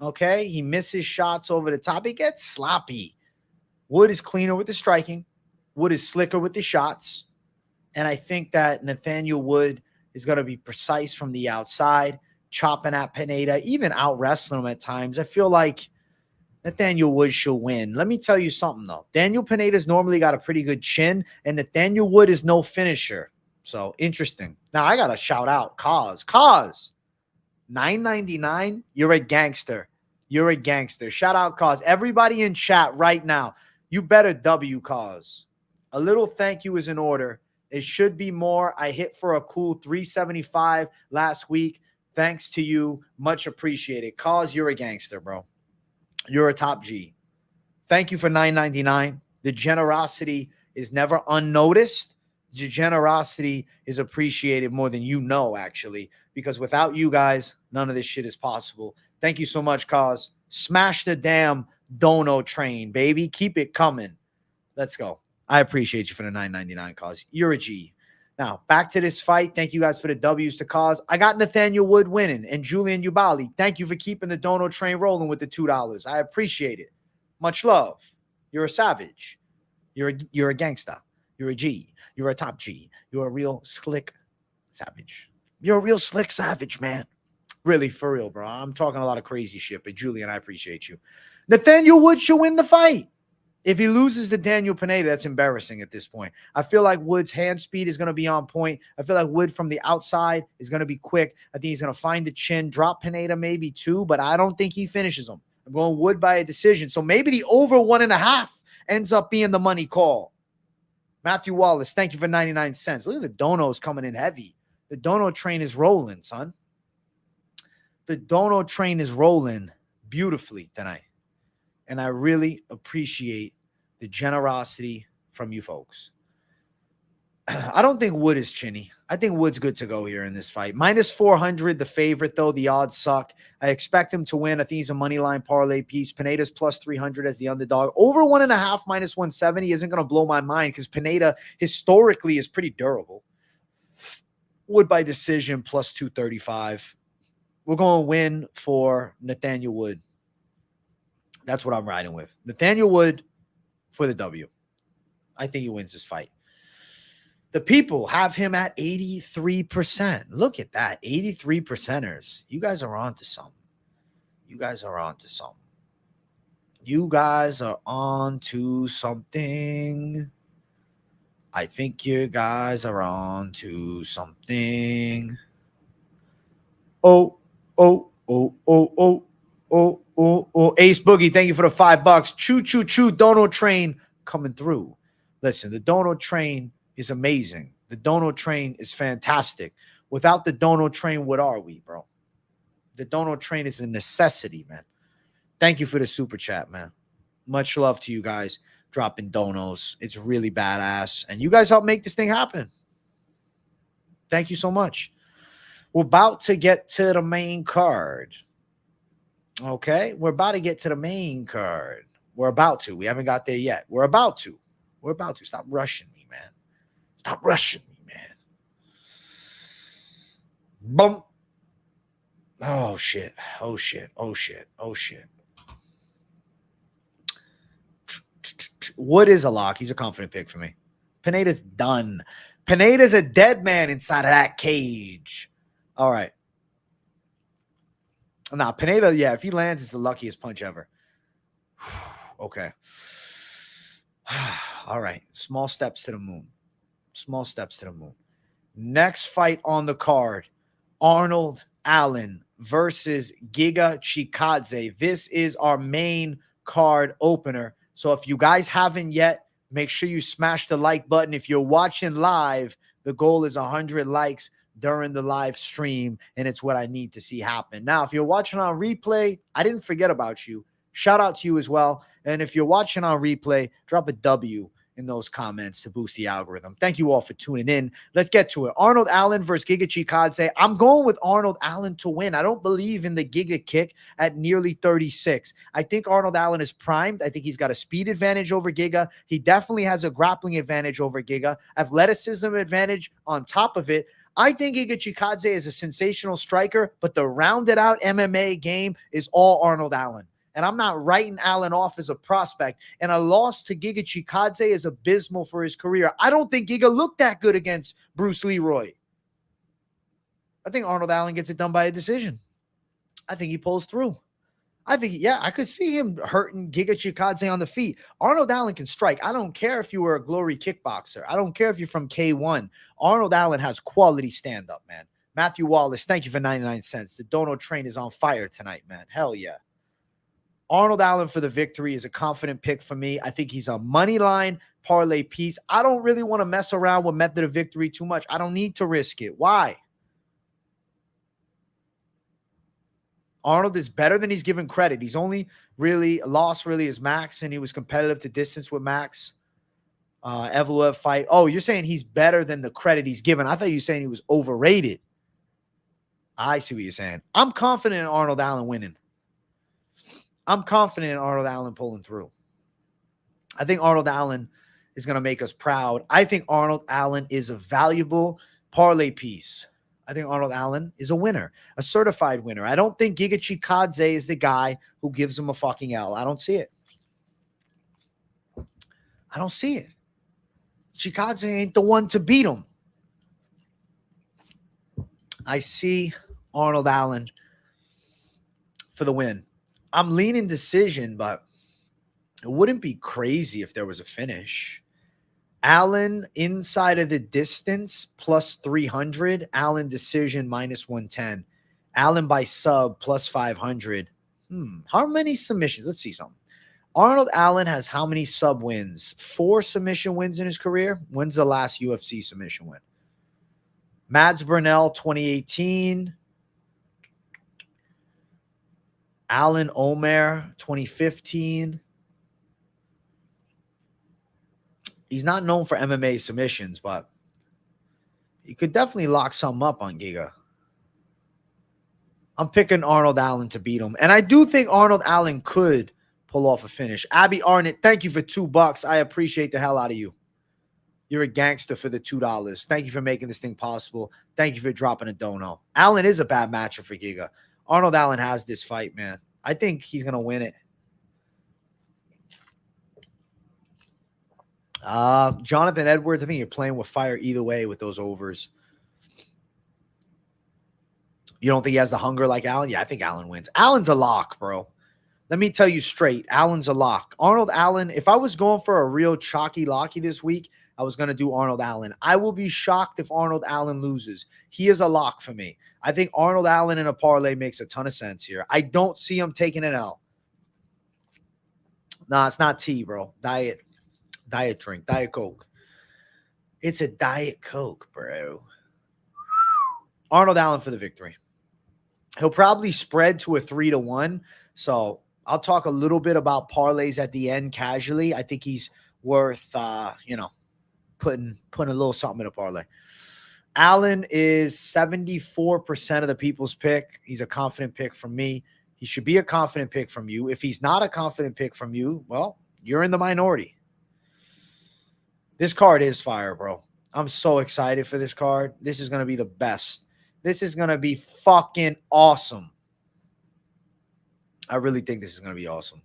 okay? He misses shots over the top. He gets sloppy. Wood is cleaner with the striking. Wood is slicker with the shots. And I think that Nathaniel Wood is going to be precise from the outside, chopping at Pineda, even out-wrestling him at times. I feel like Nathaniel Wood should win. Let me tell you something, though. Daniel Pineda's normally got a pretty good chin, and Nathaniel Wood is no finisher. So, interesting. Now, I got to shout out Cause, $9.99, you're a gangster. You're a gangster. Shout out Cause. Everybody in chat right now, you better W Cause. A little thank you is in order. It should be more. I hit for a cool 375 last week. Thanks to you. Much appreciated. Cause, you're a gangster, bro. You're a top G. Thank you for $9.99. The generosity is never unnoticed. The generosity is appreciated more than you know, actually, because without you guys, none of this shit is possible. Thank you so much, Cause. Smash the damn dono train, baby. Keep it coming. Let's go. I appreciate you for the $9.99, Cause. You're a G. Now, back to this fight. Thank you guys for the W's to Cause. I got Nathaniel Wood winning and Julian Ubali. Thank you for keeping the dono train rolling with the $2. I appreciate it. Much love. You're a savage. You're a gangster. You're a G. You're a top G. You're a real slick savage. You're a real slick savage, man. Really, for real, bro. I'm talking a lot of crazy shit, but Julian, I appreciate you. Nathaniel Wood should win the fight. If he loses to Daniel Pineda, that's embarrassing at this point. I feel like Wood's hand speed is going to be on point. I feel like Wood from the outside is going to be quick. I think he's going to find the chin, drop Pineda maybe 2, but I don't think he finishes him. I'm going Wood by a decision. So maybe the over 1.5 ends up being the money call. Matthew Wallace, thank you for 99 cents. Look at the donos coming in heavy. The dono train is rolling, son. The dono train is rolling beautifully tonight. And I really appreciate the generosity from you folks. I don't think Wood is chinny. I think Wood's good to go here in this fight. Minus 400, the favorite, though. The odds suck. I expect him to win. I think he's a money line parlay piece. Pineda's plus 300 as the underdog. Over 1.5 minus 170 isn't going to blow my mind because Pineda historically is pretty durable. Wood by decision plus 235. We're going to win for Nathaniel Wood. That's what I'm riding with. Nathaniel Wood for the W. I think he wins this fight. The people have him at 83%. Look at that. 83%ers. You guys are on to something. You guys are on to something. You guys are on to something. I think you guys are on to something. Oh. Ace Boogie, thank you for the $5. Choo. Dono train coming through. Listen, the Dono train is amazing. The Dono train is fantastic. Without the Dono train, what are we, bro? The Dono train is a necessity, man. Thank you for the super chat, man. Much love to you guys dropping donos. It's really badass. And you guys help make this thing happen. Thank you so much. We're about to get to the main card. Okay? We're about to get to the main card. We're about to. We haven't got there yet. We're about to. We're about to. Stop rushing me, man. Stop rushing me, man. Bump. Oh, shit. Wood is a lock. He's a confident pick for me. Pineda's done. Pineda's a dead man inside of that cage. All right. Nah, Pineda, yeah, if he lands, it's the luckiest punch ever. Okay. All right. Small steps to the moon. Next fight on the card, Arnold Allen versus Giga Chikadze. This is our main card opener. So if you guys haven't yet, make sure you smash the like button. If you're watching live, the goal is 100 likes during the live stream, and it's what I need to see happen. Now, if you're watching on replay, I didn't forget about you. Shout out to you as well. And if you're watching on replay, drop a W in those comments to boost the algorithm. Thank you all for tuning in. Let's get to it. Arnold Allen versus Giga Chikadze. I'm going with Arnold Allen to win. I don't believe in the Giga kick at nearly 36. I think Arnold Allen is primed. I think he's got a speed advantage over Giga. He definitely has a grappling advantage over Giga. Athleticism advantage on top of it. I think Giga Chikadze is a sensational striker, but the rounded out MMA game is all Arnold Allen. And I'm not writing Allen off as a prospect. And a loss to Giga Chikadze is abysmal for his career. I don't think Giga looked that good against Bruce Leroy. I think Arnold Allen gets it done by a decision. I think he pulls through. I think, yeah, I could see him hurting Giga Chikadze on the feet. Arnold Allen can strike. I don't care if you were a glory kickboxer. I don't care if you're from K1. Arnold Allen has quality stand-up, man. Matthew Wallace, thank you for 99 cents. The Dono train is on fire tonight, man. Hell yeah. Arnold Allen for the victory is a confident pick for me. I think he's a money line parlay piece. I don't really want to mess around with method of victory too much. I don't need to risk it. Why? Arnold is better than he's given credit. He's only really lost is Max, and he was competitive to distance with Max. Evloev fight. Oh, you're saying he's better than the credit he's given. I thought you were saying he was overrated. I see what you're saying. I'm confident in Arnold Allen winning. I'm confident in Arnold Allen pulling through. I think Arnold Allen is going to make us proud. I think Arnold Allen is a valuable parlay piece. I think Arnold Allen is a winner, a certified winner. I don't think Giga Chikadze is the guy who gives him a fucking L. I don't see it. I don't see it. Chikadze ain't the one to beat him. I see Arnold Allen for the win. I'm leaning decision, but it wouldn't be crazy if there was a finish. Allen inside of the distance plus 300. Allen decision minus 110. Allen by sub plus 500. How many submissions? Let's see something. Arnold Allen has how many sub wins? 4 submission wins in his career. When's the last UFC submission win? Mads Burnell 2018. Alan Omer 2015. He's not known for MMA submissions, but You could definitely lock something up on Giga. I'm picking Arnold Allen to beat him. And I do think Arnold Allen could pull off a finish. Abby Arnett, thank you for $2. I appreciate the hell out of you. You're a gangster for the $2. Thank you for making this thing possible. Thank you for dropping a dono. Allen is a bad matchup for Giga. Arnold Allen has this fight, man. I think he's going to win it. Jonathan Edwards, I think you're playing with fire either way with those overs. You don't think he has the hunger like Allen? Yeah, I think Allen wins. Allen's a lock, bro. Let me tell you straight. Allen's a lock. Arnold Allen, if I was going for a real chalky locky this week, I was going to do Arnold Allen. I will be shocked if Arnold Allen loses. He is a lock for me. I think Arnold Allen in a parlay makes a ton of sense here. I don't see him taking an L. Nah, it's not tea, bro. Diet drink, Diet Coke. It's a Diet Coke, bro. Arnold Allen for the victory. He'll probably spread to a 3-1. So I'll talk a little bit about parlays at the end casually. I think he's worth, putting a little something in a parlay. Allen is 74% of the people's pick. He's a confident pick from me. He should be a confident pick from you. If he's not a confident pick from you, well, you're in the minority. This card is fire, bro. I'm so excited for this card. This is going to be the best. This is going to be fucking awesome. I really think this is going to be awesome.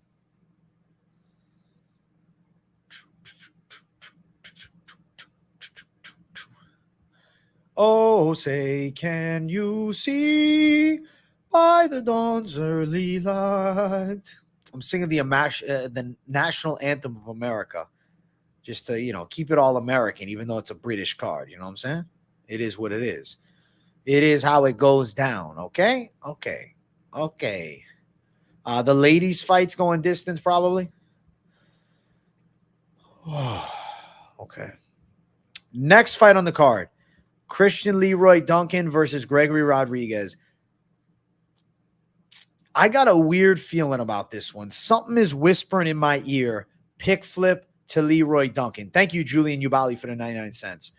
Oh, say, can you see by the dawn's early light? I'm singing the national anthem of America. Just to, keep it all American, even though it's a British card. You know what I'm saying? It is what it is. It is how it goes down. Okay. The ladies' fight's going distance, probably. Okay. Next fight on the card. Christian Leroy Duncan versus Gregory Rodriguez. I got a weird feeling about this one. Something is whispering in my ear. Pick flip to Leroy Duncan. Thank you, Julian Ubali, for the 99 cents.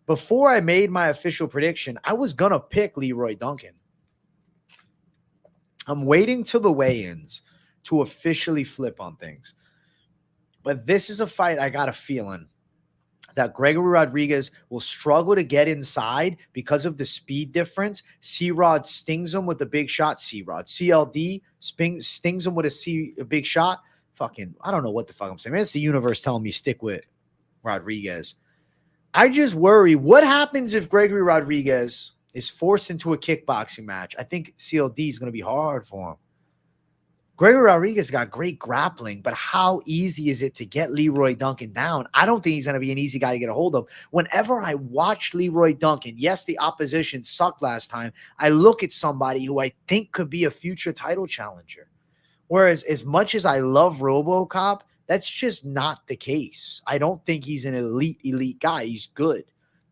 Before I made my official prediction, I was going to pick Leroy Duncan. I'm waiting till the weigh-ins to officially flip on things. But this is a fight I got a feeling that Gregory Rodriguez will struggle to get inside because of the speed difference. C-Rod stings him with a big shot. C-Rod. CLD stings him with a big shot. Fucking, I don't know what the fuck I'm saying. Man, it's the universe telling me stick with Rodriguez. I just worry, what happens if Gregory Rodriguez is forced into a kickboxing match? I think CLD is going to be hard for him. Gregory Rodriguez got great grappling, but how easy is it to get Leroy Duncan down? I don't think he's going to be an easy guy to get a hold of. Whenever I watch Leroy Duncan, yes, the opposition sucked last time. I look at somebody who I think could be a future title challenger. Whereas as much as I love RoboCop, that's just not the case. I don't think he's an elite guy. He's good.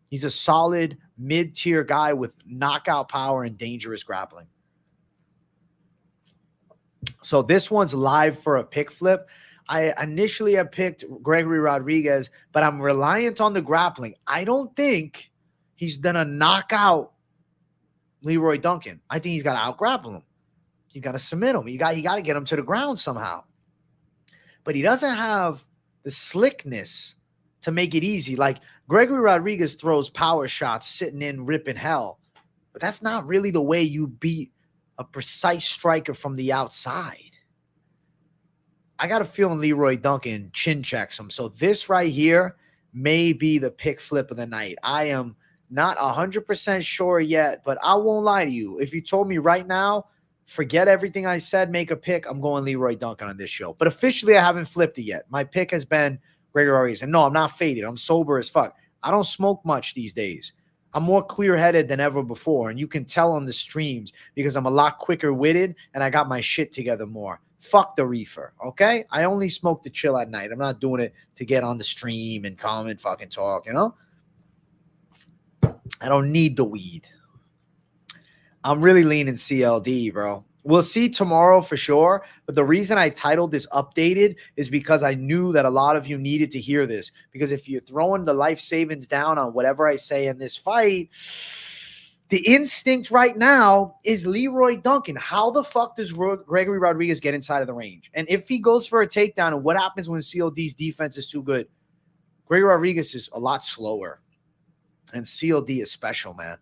He's a solid mid-tier guy with knockout power and dangerous grappling. So this one's live for a pick flip. I initially have picked Gregory Rodriguez, but I'm reliant on the grappling. I don't think he's gonna knock out Leroy Duncan. I think he's got to out-grapple him. He's got to submit him. You got to get him to the ground somehow. But he doesn't have the slickness to make it easy. Like Gregory Rodriguez throws power shots sitting in ripping hell. But that's not really the way you beat a precise striker from the outside. I got a feeling Leroy Duncan chin checks him. So this right here may be the pick flip of the night. I am not 100% sure yet, but I won't lie to you. If you told me right now, forget everything I said, make a pick, I'm going Leroy Duncan on this show. But officially, I haven't flipped it yet. My pick has been Gregory Rodriguez. And no, I'm not faded. I'm sober as fuck. I don't smoke much these days. I'm more clear-headed than ever before. And you can tell on the streams because I'm a lot quicker-witted and I got my shit together more. Fuck the reefer, okay? I only smoke to chill at night. I'm not doing it to get on the stream and come and fucking talk, you know? I don't need the weed. I'm really leaning CLD, bro. We'll see tomorrow for sure. But the reason I titled this updated is because I knew that a lot of you needed to hear this. Because if you're throwing the life savings down on whatever I say in this fight, the instinct right now is Leroy Duncan. How the fuck does Gregory Rodriguez get inside of the range? And if he goes for a takedown, and what happens when CLD's defense is too good? Gregory Rodriguez is a lot slower. And CLD is special, man.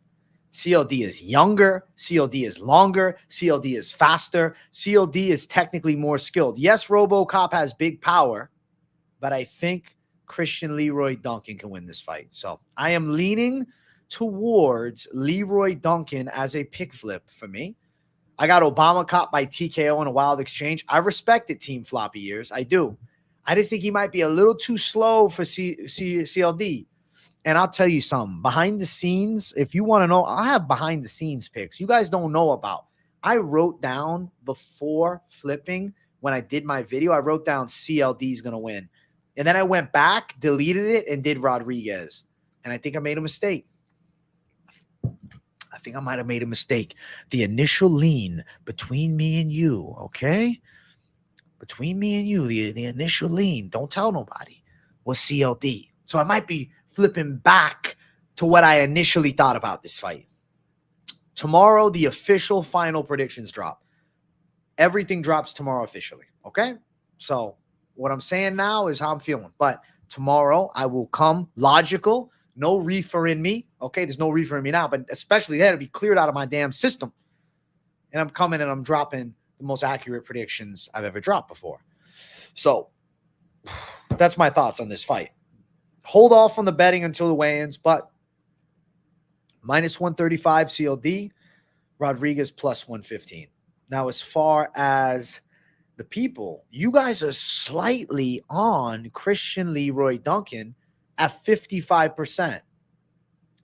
CLD is younger. CLD is longer. CLD is faster. CLD is technically more skilled. Yes, RoboCop has big power, but I think Christian Leroy Duncan can win this fight. So I am leaning towards Leroy Duncan as a pick flip for me. I got Obama caught by TKO in a wild exchange. I respect it, Team Floppy Years. I do. I just think he might be a little too slow for CLD. And I'll tell you something. Behind the scenes, if you want to know, I have behind the scenes picks you guys don't know about. I wrote down before flipping when I did my video, I wrote down CLD is going to win. And then I went back, deleted it, and did Rodriguez. And I think I made a mistake. I think I might have made a mistake. The initial lean between me and you, okay? Between me and you, the initial lean, don't tell nobody, was CLD. So I might be flipping back to what I initially thought about this fight. Tomorrow, the official final predictions drop. Everything drops tomorrow officially, okay? So what I'm saying now is how I'm feeling. But tomorrow, I will come logical, no reefer in me, okay? There's no reefer in me now, but especially then, it'll be cleared out of my damn system. And I'm coming and I'm dropping the most accurate predictions I've ever dropped before. So that's my thoughts on this fight. Hold off on the betting until the weigh-ins, but minus 135 CLD, Rodriguez plus 115. Now, as far as the people, you guys are slightly on Christian Leroy Duncan at 55%.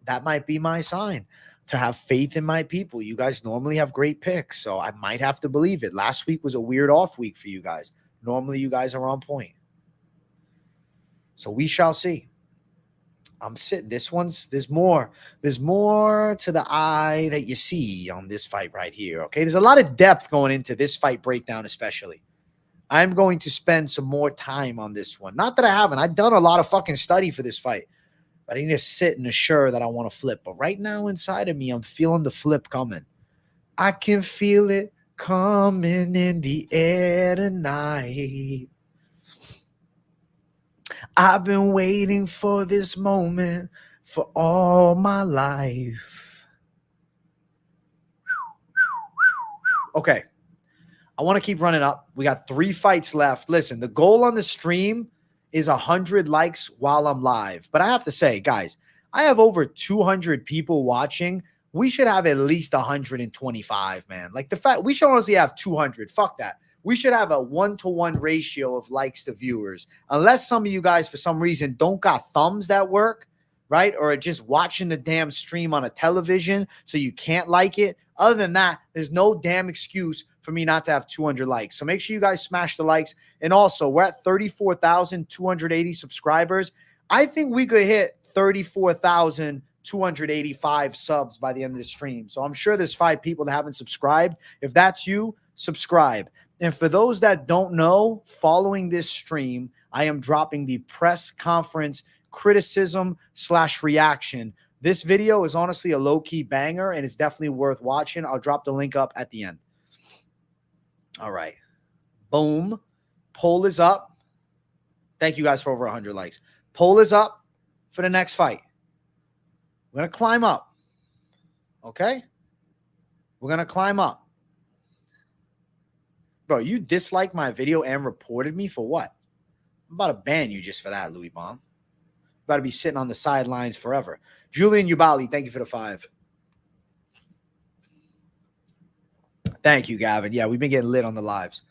That might be my sign to have faith in my people. You guys normally have great picks, so I might have to believe it. Last week was a weird off week for you guys. Normally, you guys are on point. So we shall see. I'm sitting. There's more to the eye that you see on this fight right here. Okay. There's a lot of depth going into this fight breakdown, especially. I'm going to spend some more time on this one. Not that I haven't. I've done a lot of fucking study for this fight, but I need to sit and assure that I want to flip. But right now inside of me, I'm feeling the flip coming. I can feel it coming in the air tonight. I've been waiting for this moment for all my life. Okay. I want to keep running up. We got 3 fights left. Listen, the goal on the stream is 100 likes while I'm live. But I have to say, guys, I have over 200 people watching. We should have at least 125, man. Like the fact we should honestly have 200. Fuck that. We should have a 1-to-1 ratio of likes to viewers. Unless some of you guys, for some reason, don't got thumbs that work, right? Or are just watching the damn stream on a television so you can't like it. Other than that, there's no damn excuse for me not to have 200 likes. So make sure you guys smash the likes. And also, we're at 34,280 subscribers. I think we could hit 34,285 subs by the end of the stream. So I'm sure there's 5 people that haven't subscribed. If that's you, subscribe. And for those that don't know, following this stream, I am dropping the press conference criticism/reaction. This video is honestly a low-key banger, and it's definitely worth watching. I'll drop the link up at the end. All right. Boom. Poll is up. Thank you guys for over 100 likes. Poll is up for the next fight. We're going to climb up. Okay? We're going to climb up. Bro, you disliked my video and reported me for what? I'm about to ban you just for that, Louis Bomb. About to be sitting on the sidelines forever. Julian Ubali, thank you for the 5. Thank you, Gavin. Yeah, we've been getting lit on the lives.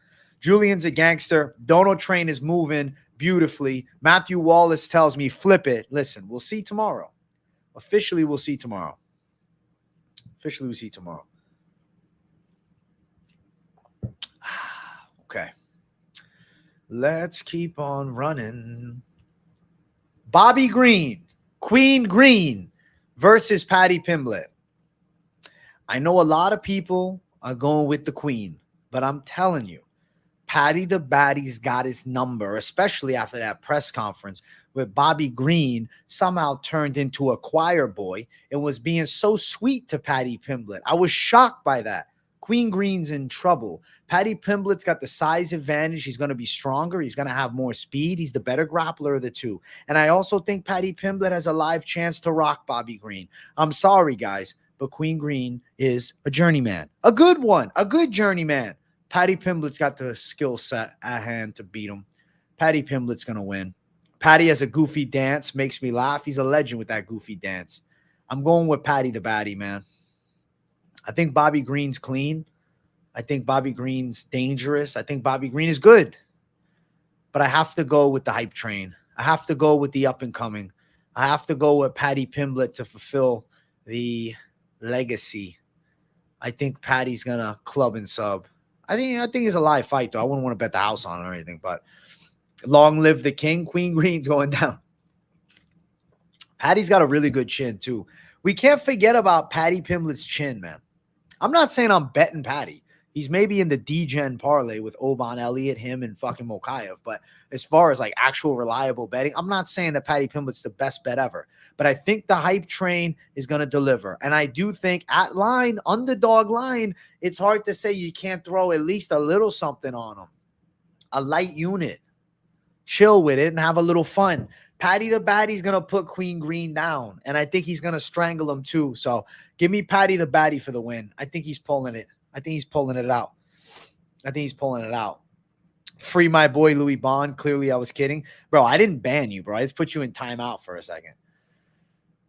Julian's a gangster. Dono Train is moving beautifully. Matthew Wallace tells me, flip it. Listen, we'll see tomorrow. Officially, we'll see tomorrow. Officially, we'll see tomorrow. Okay. Let's keep on running. Bobby Green, Queen Green versus Paddy Pimblett. I know a lot of people I'm going with the queen. But I'm telling you, Paddy the Baddy's got his number, especially after that press conference where Bobby Green somehow turned into a choir boy and was being so sweet to Paddy Pimblett. I was shocked by that. Queen Green's in trouble. Paddy Pimblett's got the size advantage. He's going to be stronger. He's going to have more speed. He's the better grappler of the two. And I also think Paddy Pimblett has a live chance to rock Bobby Green. I'm sorry, guys, but Queen Green is a journeyman. A good one. A good journeyman. Paddy Pimblett's got the skill set at hand to beat him. Paddy Pimblett's going to win. Paddy has a goofy dance. Makes me laugh. He's a legend with that goofy dance. I'm going with Paddy the Baddy, man. I think Bobby Green's clean. I think Bobby Green's dangerous. I think Bobby Green is good. But I have to go with the hype train. I have to go with the up and coming. I have to go with Paddy Pimblett to fulfill the legacy. I think Paddy's going to club and sub. I think it's a live fight, though. I wouldn't want to bet the house on it or anything. But long live the king. Queen Green's going down. Paddy's got a really good chin, too. We can't forget about Paddy Pimblett's chin, man. I'm not saying I'm betting Paddy. He's maybe in the D-Gen parlay with Oban, Elliott, him, and fucking Mokaev. But as far as like actual reliable betting, I'm not saying that Paddy Pimblett's the best bet ever. But I think the hype train is going to deliver. And I do think at line, underdog line, it's hard to say you can't throw at least a little something on him. A light unit. Chill with it and have a little fun. Paddy the Baddy's going to put Queen Green down. And I think he's going to strangle him too. So give me Paddy the Baddy for the win. I think he's pulling it. I think he's pulling it out. I think he's pulling it out. Free my boy Louis Bond. Clearly I was kidding. Bro, I didn't ban you, bro. I just put you in timeout for a second.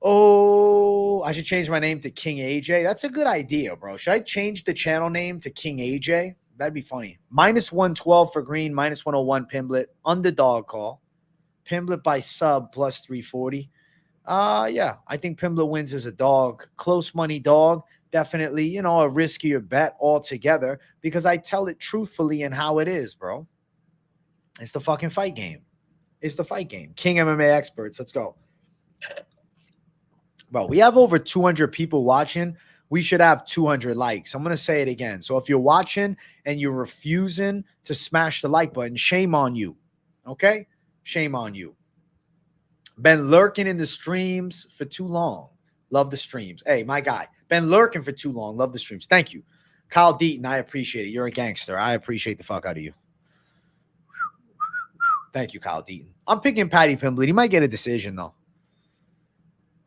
Oh, I should change my name to King AJ. That's a good idea, bro. Should I change the channel name to King AJ? That'd be funny. Minus 112 for Green. Minus 101 Pimblett. Underdog call. Pimblett by sub plus 340. Yeah, I think Pimblett wins as a dog. Close money dog. Definitely, you know, a riskier bet altogether because I tell it truthfully and how it is, bro. It's the fucking fight game. It's the fight game. King MMA experts. Let's go. Bro, we have over 200 people watching. We should have 200 likes. I'm going to say it again. So if you're watching and you're refusing to smash the like button, shame on you. Okay? Shame on you. Been lurking in the streams for too long. Love the streams. Hey, my guy. Been lurking for too long. Love the streams. Thank you. Kyle Deaton, I appreciate it. You're a gangster. I appreciate the fuck out of you. Thank you, Kyle Deaton. I'm picking Paddy Pimblett. He might get a decision, though.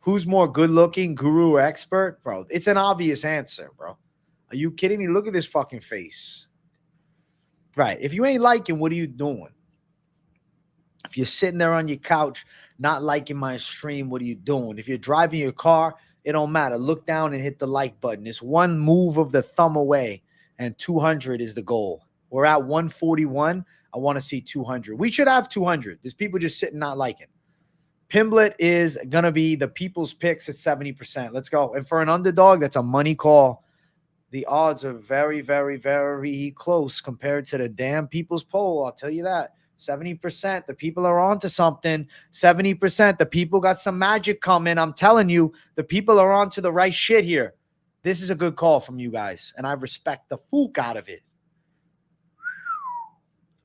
Who's more good-looking, guru or expert? Bro, it's an obvious answer, bro. Are you kidding me? Look at this fucking face. Right. If you ain't liking, what are you doing? If you're sitting there on your couch not liking my stream, what are you doing? If you're driving your car, it don't matter. Look down and hit the like button. It's one move of the thumb away, and 200 is the goal. We're at 141. I want to see 200. We should have 200. There's people just sitting not liking. Pimblett is going to be the people's picks at 70%. Let's go. And for an underdog, that's a money call. The odds are very, very, very close compared to the damn people's poll. I'll tell you that. 70%. The people are on to something. 70%. The people got some magic coming. I'm telling you, the people are on to the right shit here. This is a good call from you guys, and I respect the fuck out of it.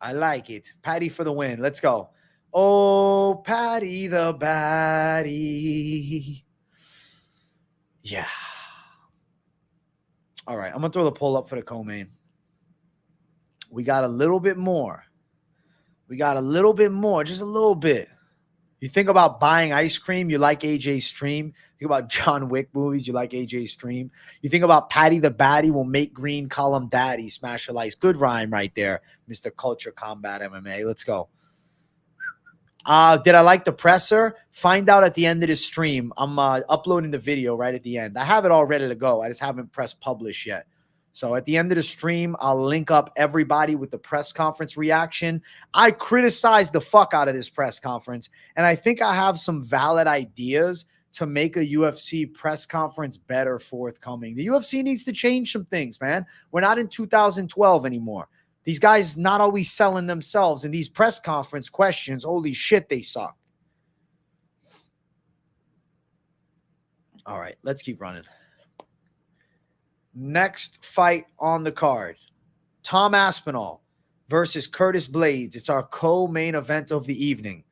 I like it. Paddy for the win. Let's go. Oh, Paddy the Baddy. Yeah. All right, I'm going to throw the poll up for the co-main. We got a little bit more. We got a little bit more, just a little bit. You think about buying ice cream, you like AJ's stream. Think about John Wick movies, you like AJ's stream. You think about Paddy the Baddy will make Green call him daddy, smash a lice. Good rhyme right there, Mr. Culture Combat MMA. Let's go. Did I like the presser? Find out at the end of the stream. I'm uploading the video right at the end. I have it all ready to go. I just haven't pressed publish yet. So at the end of the stream, I'll link up everybody with the press conference reaction. I criticized the fuck out of this press conference, and I think I have some valid ideas to make a UFC press conference better forthcoming. The UFC needs to change some things, man. We're not in 2012 anymore. These guys not always selling themselves, and these press conference questions, holy shit, they suck. All right, let's keep running. Next fight on the card, Tom Aspinall versus Curtis Blaydes. It's our co-main event of the evening.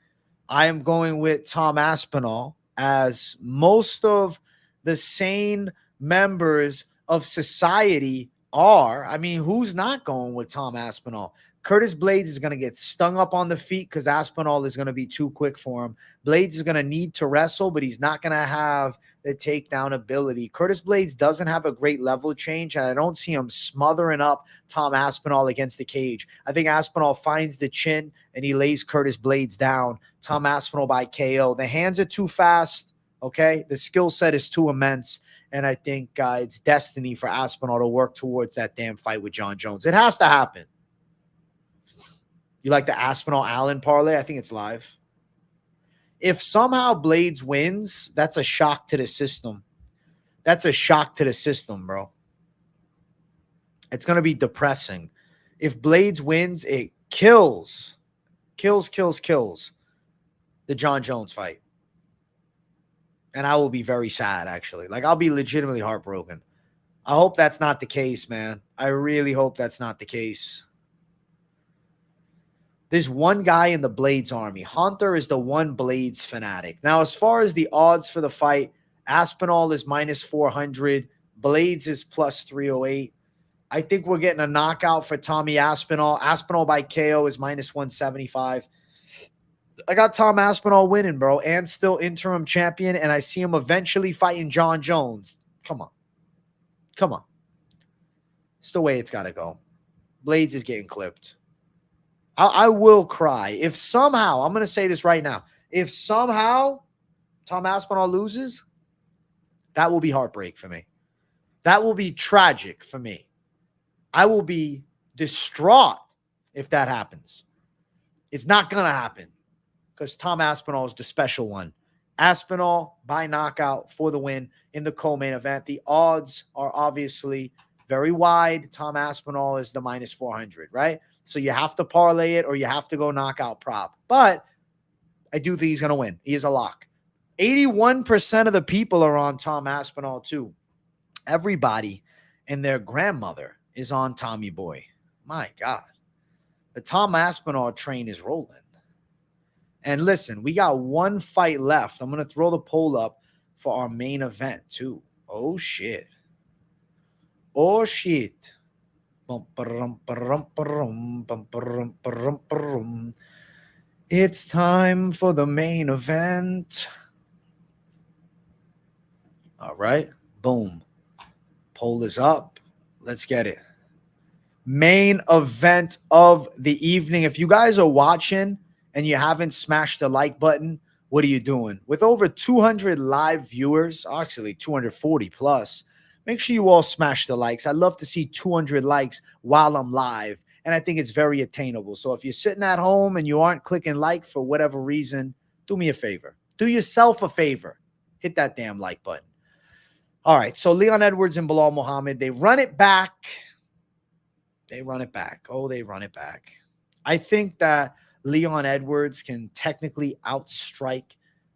I am going with Tom Aspinall, as most of the sane members of society are. I mean, who's not going with Tom Aspinall? Curtis Blaydes is going to get stung up on the feet because Aspinall is going to be too quick for him. Blaydes is going to need to wrestle, but he's not going to have the takedown ability. Curtis Blaydes doesn't have a great level change, and I don't see him smothering up Tom Aspinall against the cage. I think Aspinall finds the chin and he lays Curtis Blaydes down. Tom Aspinall by KO. The hands are too fast, okay? The skill set is too immense, and I think it's destiny for Aspinall to work towards that damn fight with Jon Jones. It has to happen. You like the Aspinall-Allen parlay? I think it's live. If somehow Blaydes wins, that's a shock to the system. That's a shock to the system, bro. It's going to be depressing. If Blaydes wins, it kills the Jon Jones fight. And I will be very sad, actually. Like, I'll be legitimately heartbroken. I hope that's not the case, man. I really hope that's not the case. There's one guy in the Blaydes army. Hunter is the one Blaydes fanatic. Now, as far as the odds for the fight, Aspinall is minus 400. Blaydes is plus 308. I think we're getting a knockout for Tommy Aspinall. Aspinall by KO is minus 175. I got Tom Aspinall winning, bro, and still interim champion, and I see him eventually fighting Jon Jones. Come on. Come on. It's the way it's got to go. Blaydes is getting clipped. I will cry. If somehow, I'm going to say this right now, if somehow Tom Aspinall loses, that will be heartbreak for me. That will be tragic for me. I will be distraught if that happens. It's not going to happen because Tom Aspinall is the special one. Aspinall by knockout for the win in the co-main event. The odds are obviously very wide. Tom Aspinall is the minus 400, right? So you have to parlay it or you have to go knockout prop. But I do think he's going to win. He is a lock. 81% of the people are on Tom Aspinall too. Everybody and their grandmother is on Tommy Boy. My God. The Tom Aspinall train is rolling. And listen, we got one fight left. I'm going to throw the poll up for our main event too. Oh, shit. Oh, shit. It's time for the main event. All right. Boom. Poll is up. Let's get it. Main event of the evening. If you guys are watching and you haven't smashed the like button, what are you doing? With over 200 live viewers, actually 240 plus, make sure you all smash the likes. I'd love to see 200 likes while I'm live, and I think it's very attainable. So if you're sitting at home and you aren't clicking like for whatever reason, do me a favor. Do yourself a favor. Hit that damn like button. All right, so Leon Edwards and Belal Muhammad, they run it back. They run it back. Oh, they run it back. I think that Leon Edwards can technically outstrike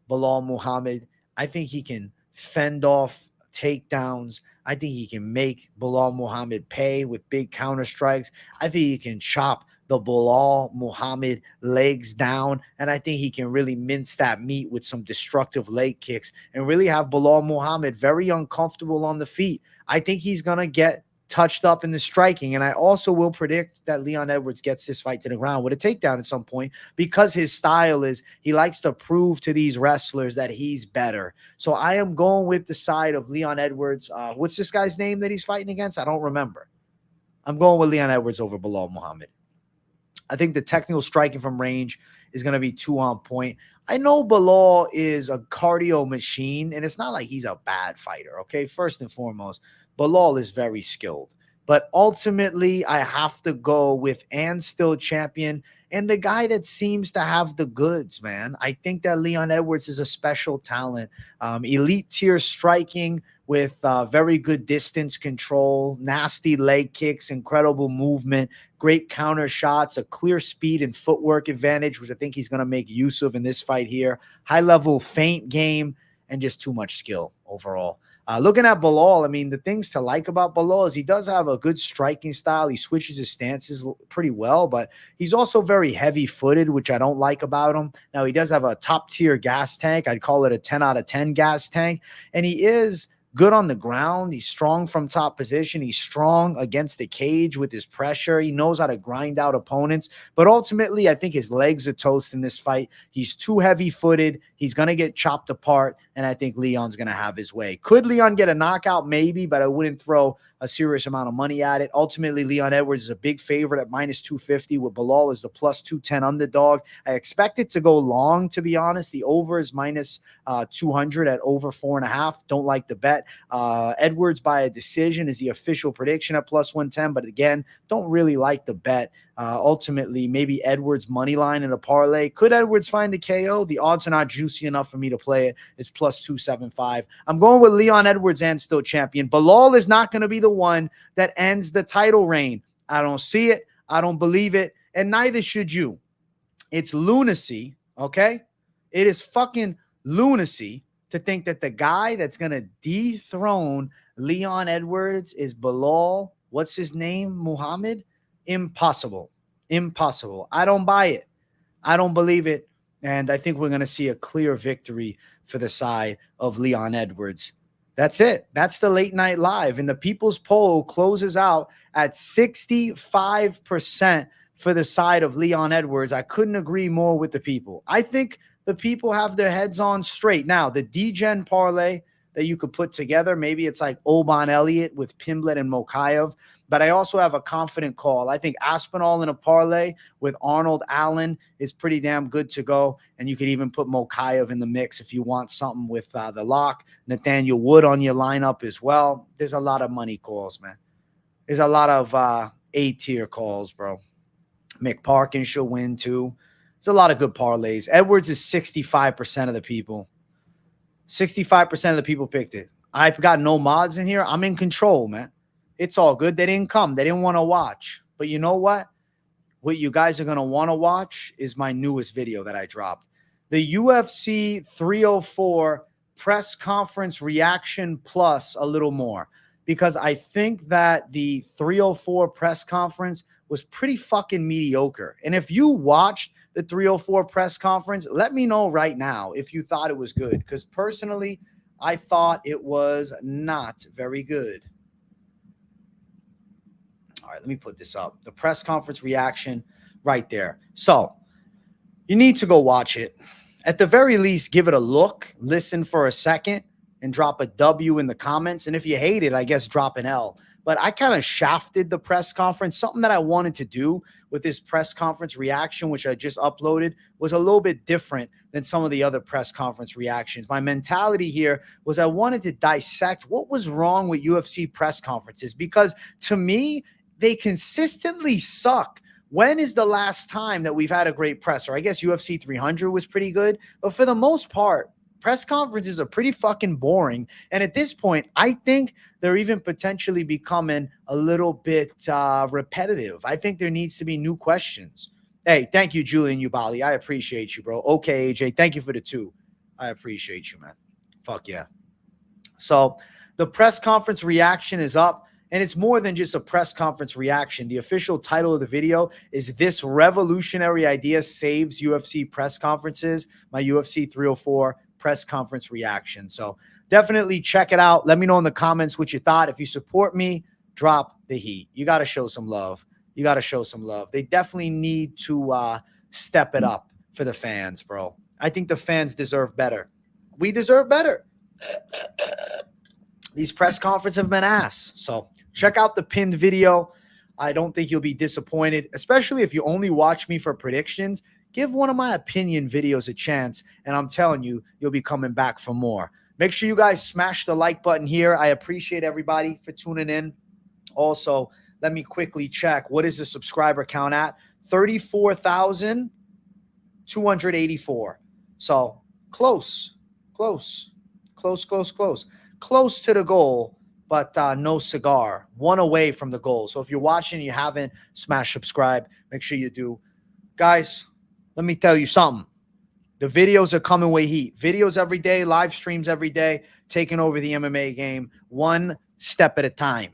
Belal Muhammad. I think he can fend off takedowns. I think he can make Belal Muhammad pay with big counter strikes. I think he can chop the Belal Muhammad legs down, and I think he can really mince that meat with some destructive leg kicks and really have Belal Muhammad very uncomfortable on the feet. I think he's going to get touched up in the striking, and I also will predict that Leon Edwards gets this fight to the ground with a takedown at some point because his style is he likes to prove to these wrestlers that he's better. So I am going with the side of Leon Edwards. What's this guy's name that he's fighting against? I don't remember. I'm going with Leon Edwards over Belal Muhammad. I think the technical striking from range is going to be too on point. I know Belal is a cardio machine, and it's not like he's a bad fighter, okay? First and foremost, Belal is very skilled. But ultimately, I have to go with and still champion and the guy that seems to have the goods, man. I think that Leon Edwards is a special talent. Elite tier striking with very good distance control, nasty leg kicks, incredible movement, great counter shots, a clear speed and footwork advantage, which I think he's going to make use of in this fight here. High-level feint game and just too much skill overall. Looking at Belal, I mean, the things to like about Belal is he does have a good striking style. He switches his stances pretty well, but he's also very heavy-footed, which I don't like about him. Now, he does have a top-tier gas tank. I'd call it a 10 out of 10 gas tank, and he is good on the ground. He's strong from top position. He's strong against the cage with his pressure. He knows how to grind out opponents. But ultimately, I think his legs are toast in this fight. He's too heavy-footed. He's going to get chopped apart, and I think Leon's going to have his way. Could Leon get a knockout? Maybe, but I wouldn't throw a serious amount of money at it. Ultimately, Leon Edwards is a big favorite at minus 250, with Belal as the plus 210 underdog. I expect it to go long, to be honest. The over is minus 200 at over 4.5. Don't like the bet. Edwards by a decision is the official prediction at plus 110, but again, don't really like the bet. Ultimately, maybe Edwards money line in a parlay. Could Edwards find the KO? The odds are not juicy enough for me to play it. It's plus 275. I'm going with Leon Edwards and still champion. Belal is not going to be the one that ends the title reign. I don't see it. I don't believe it. And neither should you. It's lunacy, okay? It is fucking lunacy to think that the guy that's going to dethrone Leon Edwards is Belal. What's his name? Muhammad? Impossible. Impossible. I don't buy it. I don't believe it. And I think we're going to see a clear victory for the side of Leon Edwards. That's it. That's the late night live. And the people's poll closes out at 65% for the side of Leon Edwards. I couldn't agree more with the people. I think the people have their heads on straight. Now, the D-Gen parlay that you could put together, maybe it's like Oban Elliott with Pimblett and Mokaev. But I also have a confident call. I think Aspinall in a parlay with Arnold Allen is pretty damn good to go. And you could even put Mokaev in the mix if you want something with the lock. Nathaniel Wood on your lineup as well. There's a lot of money calls, man. There's a lot of A-tier calls, bro. Mick Parkin should win too. There's a lot of good parlays. Edwards is 65% of the people. 65% of the people picked it. I've got no mods in here. I'm in control, man. It's all good. They didn't come. They didn't want to watch. But you know what? What you guys are going to want to watch is my newest video that I dropped. The UFC 304 press conference reaction plus a little more. Because I think that the 304 press conference was pretty fucking mediocre. And if you watched the 304 press conference, let me know right now if you thought it was good. Because personally, I thought it was not very good. All right, let me put this up. The press conference reaction right there. So you need to go watch it. At the very least, give it a look, listen for a second, and drop a W in the comments. And if you hate it, I guess drop an L. But I kind of shafted the press conference. Something that I wanted to do with this press conference reaction, which I just uploaded, was a little bit different than some of the other press conference reactions. My mentality here was I wanted to dissect what was wrong with UFC press conferences, because to me, they consistently suck. When is the last time that we've had a great presser? I guess UFC 300 was pretty good, but for the most part, press conferences are pretty fucking boring. And at this point, I think they're even potentially becoming a little bit repetitive. I think there needs to be new questions. Hey, thank you, Julian Ubali. I appreciate you, bro. Okay, AJ, thank you for the 2. I appreciate you, man. Fuck yeah. So the press conference reaction is up. And it's more than just a press conference reaction. The official title of the video is "This Revolutionary Idea Saves UFC Press Conferences," my UFC 304 press conference reaction. So definitely check it out. Let me know in the comments what you thought. If you support me, drop the heat. You got to show some love. You got to show some love. They definitely need to step it up for the fans, bro. I think the fans deserve better. We deserve better. These press conferences have been ass. So check out the pinned video. I don't think you'll be disappointed, especially if you only watch me for predictions. Give one of my opinion videos a chance, and I'm telling you, you'll be coming back for more. Make sure you guys smash the like button here. I appreciate everybody for tuning in. Also, let me quickly check. What is the subscriber count at? 34,284. So close to the goal, but no cigar. One away from the goal. So if you're watching and you haven't, smash subscribe. Make sure you do. Guys, let me tell you something. The videos are coming with heat. Videos every day, live streams every day, taking over the MMA game one step at a time.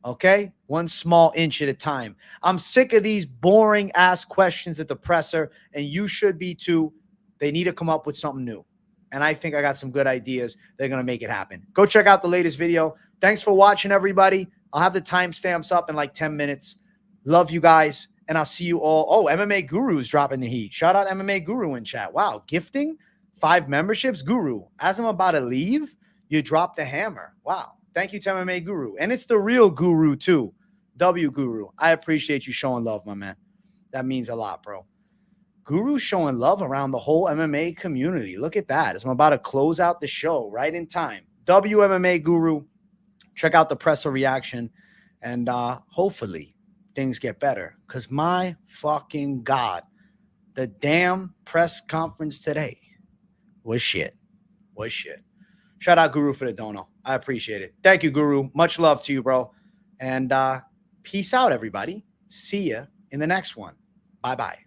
Okay? One small inch at a time. I'm sick of these boring ass questions at the presser, and you should be too. They need to come up with something new. And I think I got some good ideas. They're going to make it happen. Go check out the latest video. Thanks for watching, everybody. I'll have the timestamps up in like 10 minutes. Love you guys. And I'll see you all. Oh, MMA Guru's dropping the heat. Shout out MMA Guru in chat. Wow. Gifting 5 memberships. Guru, as I'm about to leave, you dropped the hammer. Wow. Thank you to MMA Guru. And it's the real Guru too. W Guru. I appreciate you showing love, my man. That means a lot, bro. Guru showing love around the whole MMA community. Look at that. As I'm about to close out the show right in time. WMMA Guru. Check out the presser reaction. And hopefully things get better. Because my fucking God, the damn press conference today was shit. Was shit. Shout out Guru for the dono. I appreciate it. Thank you, Guru. Much love to you, bro. And peace out, everybody. See ya in the next one. Bye-bye.